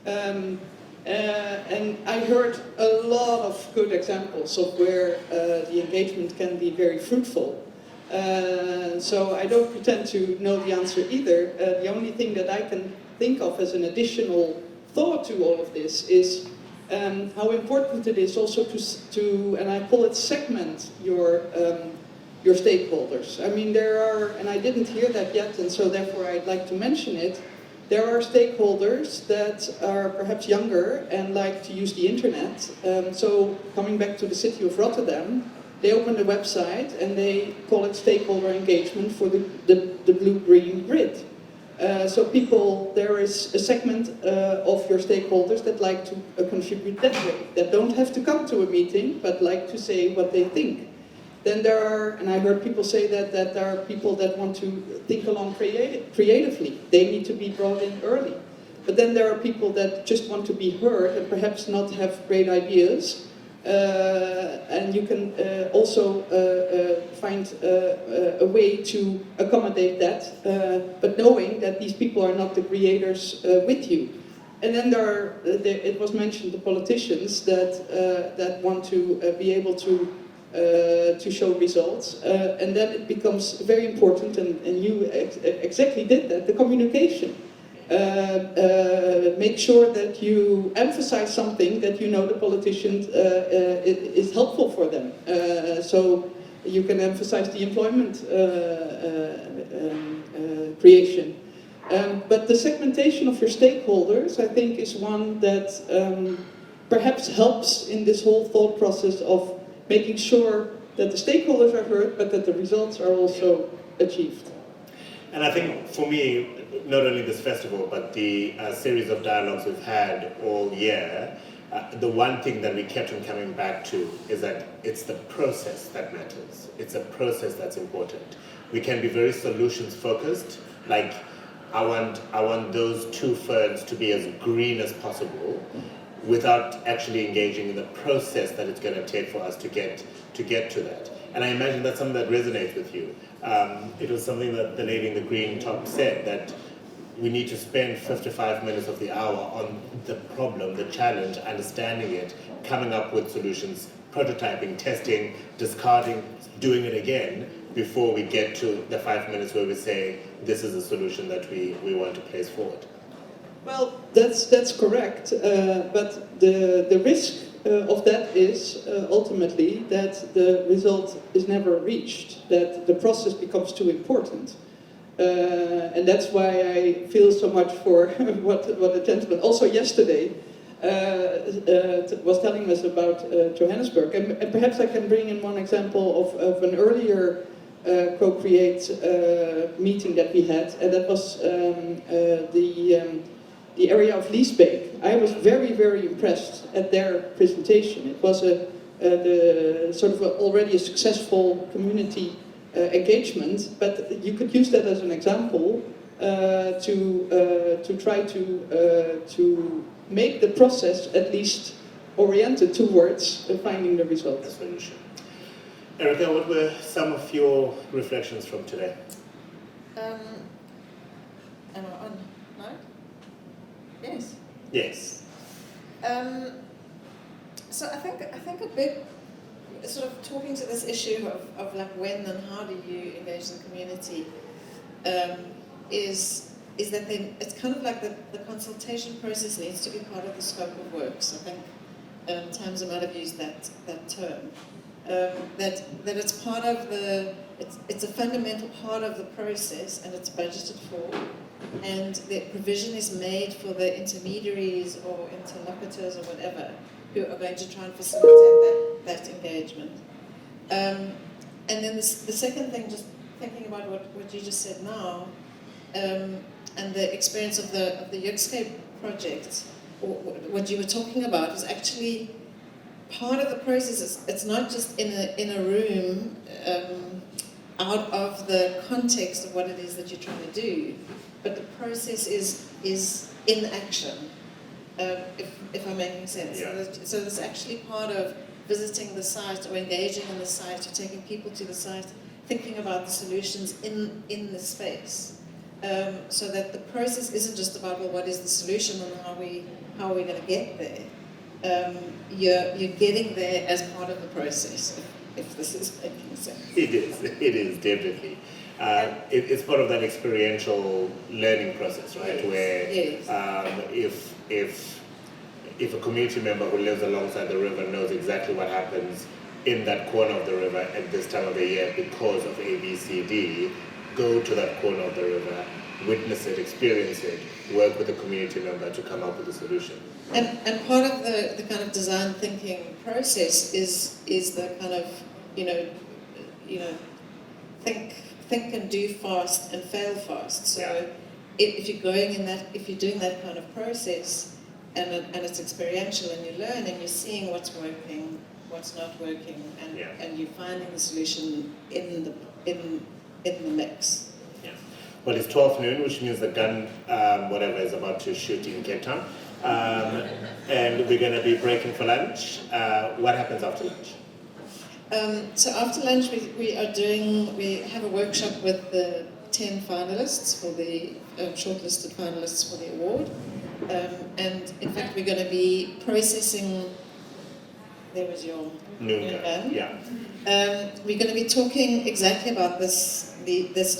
And I heard a lot of good examples of where the engagement can be very fruitful. So I don't pretend to know the answer either. The only thing that I can think of as an additional thought to all of this is how important it is also to and I call it segment your stakeholders. I mean, there are, and I didn't hear that yet, and so therefore I'd like to mention it. There are stakeholders that are perhaps younger and like to use the internet. So coming back to the city of Rotterdam, they opened a website and they call it stakeholder engagement for the blue-green grid. So people, there is a segment of your stakeholders that like to contribute that way, that don't have to come to a meeting, but like to say what they think. Then there are, and I heard people say that there are people that want to think along creatively. They need to be brought in early. But then there are people that just want to be heard and perhaps not have great ideas. And you can also find a way to accommodate that, but knowing that these people are not the creators with you. And then it was mentioned, the politicians that want to be able to show results, and then it becomes very important, and you exactly did that, the communication. Make sure that you emphasize something that you know the politicians is helpful for them. So you can emphasize the employment creation. But the segmentation of your stakeholders, I think, is one that perhaps helps in this whole thought process of making sure that the stakeholders are heard, but that the results are also achieved. And I think for me, not only this festival, but the series of dialogues we've had all year, the one thing that we kept on coming back to is that it's the process that matters. It's a process that's important. We can be very solutions focused, like I want those 2 ferns to be as green as possible, without actually engaging in the process that it's going to take for us to get to that. And I imagine that's something that resonates with you. It was something that the lady in the green top said, that we need to spend 55 minutes of the hour on the problem, the challenge, understanding it, coming up with solutions, prototyping, testing, discarding, doing it again, before we get to the 5 minutes where we say, this is a solution that we want to place forward. Well, that's correct, but the risk of that is ultimately that the result is never reached, that the process becomes too important. And that's why I feel so much for what the gentleman also yesterday was telling us about Johannesburg. And perhaps I can bring in one example of an earlier co-create meeting that we had, and that was the area of Liesbeek. I was very, very impressed at their presentation. It was already a successful community engagement, but you could use that as an example to try to make the process at least oriented towards finding the result. The solution. Erica, what were some of your reflections from today? Am I on? No? Yes. Yes. So I think a big sort of talking to this issue of like when and how do you engage the community is that then it's kind of like the consultation process needs to be part of the scope of works. I think Tamsin might have used that term. That it's part of it's a fundamental part of the process, and it's budgeted for, and the provision is made for the intermediaries or interlocutors or whatever who are going to try and facilitate that engagement. And then the second thing, just thinking about what you just said now, and the experience of the Yukscape project, or what you were talking about, is actually part of the process. It's not just in a room out of the context of what it is that you're trying to do, but the process is in action. If I'm making sense. Yeah. So it's actually part of visiting the site or engaging in the site or taking people to the site, thinking about the solutions in the space. So that the process isn't just about, well, what is the solution and how are we going to get there. You're getting there as part of the process, if this is making sense. It is definitely. It's part of that experiential learning process, right? Yes. Where Yes. if if a community member who lives alongside the river knows exactly what happens in that corner of the river at this time of the year because of A, B, C, D, go to that corner of the river, witness it, experience it, work with a community member to come up with a solution. And part of the kind of design thinking process is the kind of, think and do fast and fail fast. So if you're going in that, if you're doing that kind of process and it's experiential and you learn and you're seeing what's working, what's not working, and you're finding the solution in the mix. Yeah. Well, it's 12 noon, which means the gun, whatever, is about to shoot in Cape Town. And we're going to be breaking for lunch. What happens after lunch? So after lunch, we have a workshop with the 10 finalists for the shortlisted finalists for the award, and in fact we're going to be processing. There was your noon gun. Yeah. We're going to be talking exactly about this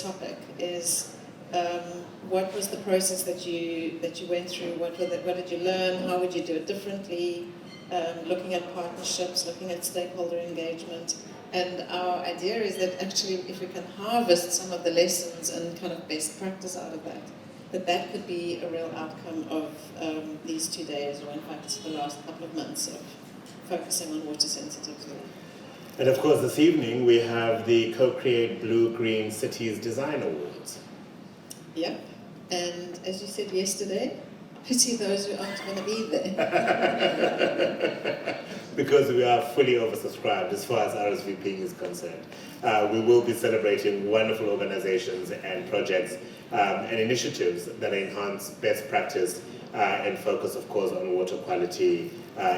topic. Is what was the process that you went through? What did you learn? How would you do it differently? Looking at partnerships, looking at stakeholder engagement. And our idea is that actually if we can harvest some of the lessons and kind of best practice out of that could be a real outcome of these 2 days, or in fact the last couple of months of focusing on water sensitivity. And of course this evening we have the Co-Create Blue-Green Cities Design Awards. Yep, and as you said yesterday, pity those who aren't going to be there. Because we are fully oversubscribed as far as RSVPing is concerned. We will be celebrating wonderful organizations and projects and initiatives that enhance best practice and focus, of course, on water quality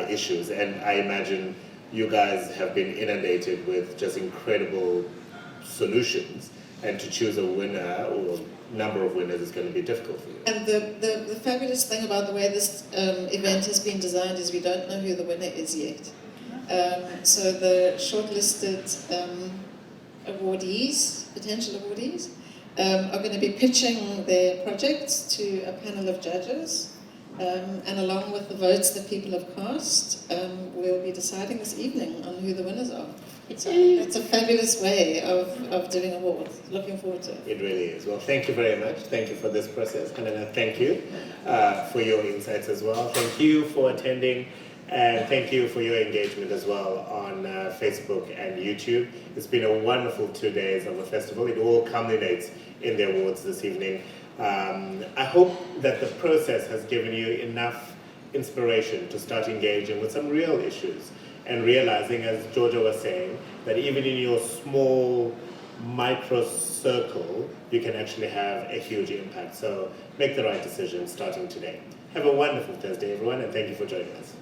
issues. And I imagine you guys have been inundated with just incredible solutions, and to choose a winner or number of winners is going to be difficult for you. And the fabulous thing about the way this event has been designed is we don't know who the winner is yet. So the shortlisted potential awardees, are going to be pitching their projects to a panel of judges. And along with the votes that people have cast, we'll be deciding this evening on who the winners are. So it's a fabulous way of doing awards. Looking forward to it. It really is. Well, thank you very much. Thank you for this process. And thank you for your insights as well. Thank you for attending. And thank you for your engagement as well on Facebook and YouTube. It's been a wonderful 2 days of a festival. It all culminates in the awards this evening. I hope that the process has given you enough inspiration to start engaging with some real issues and realizing, as Georgia was saying, that even in your small micro circle, you can actually have a huge impact. So make the right decision starting today. Have a wonderful Thursday, everyone, and thank you for joining us.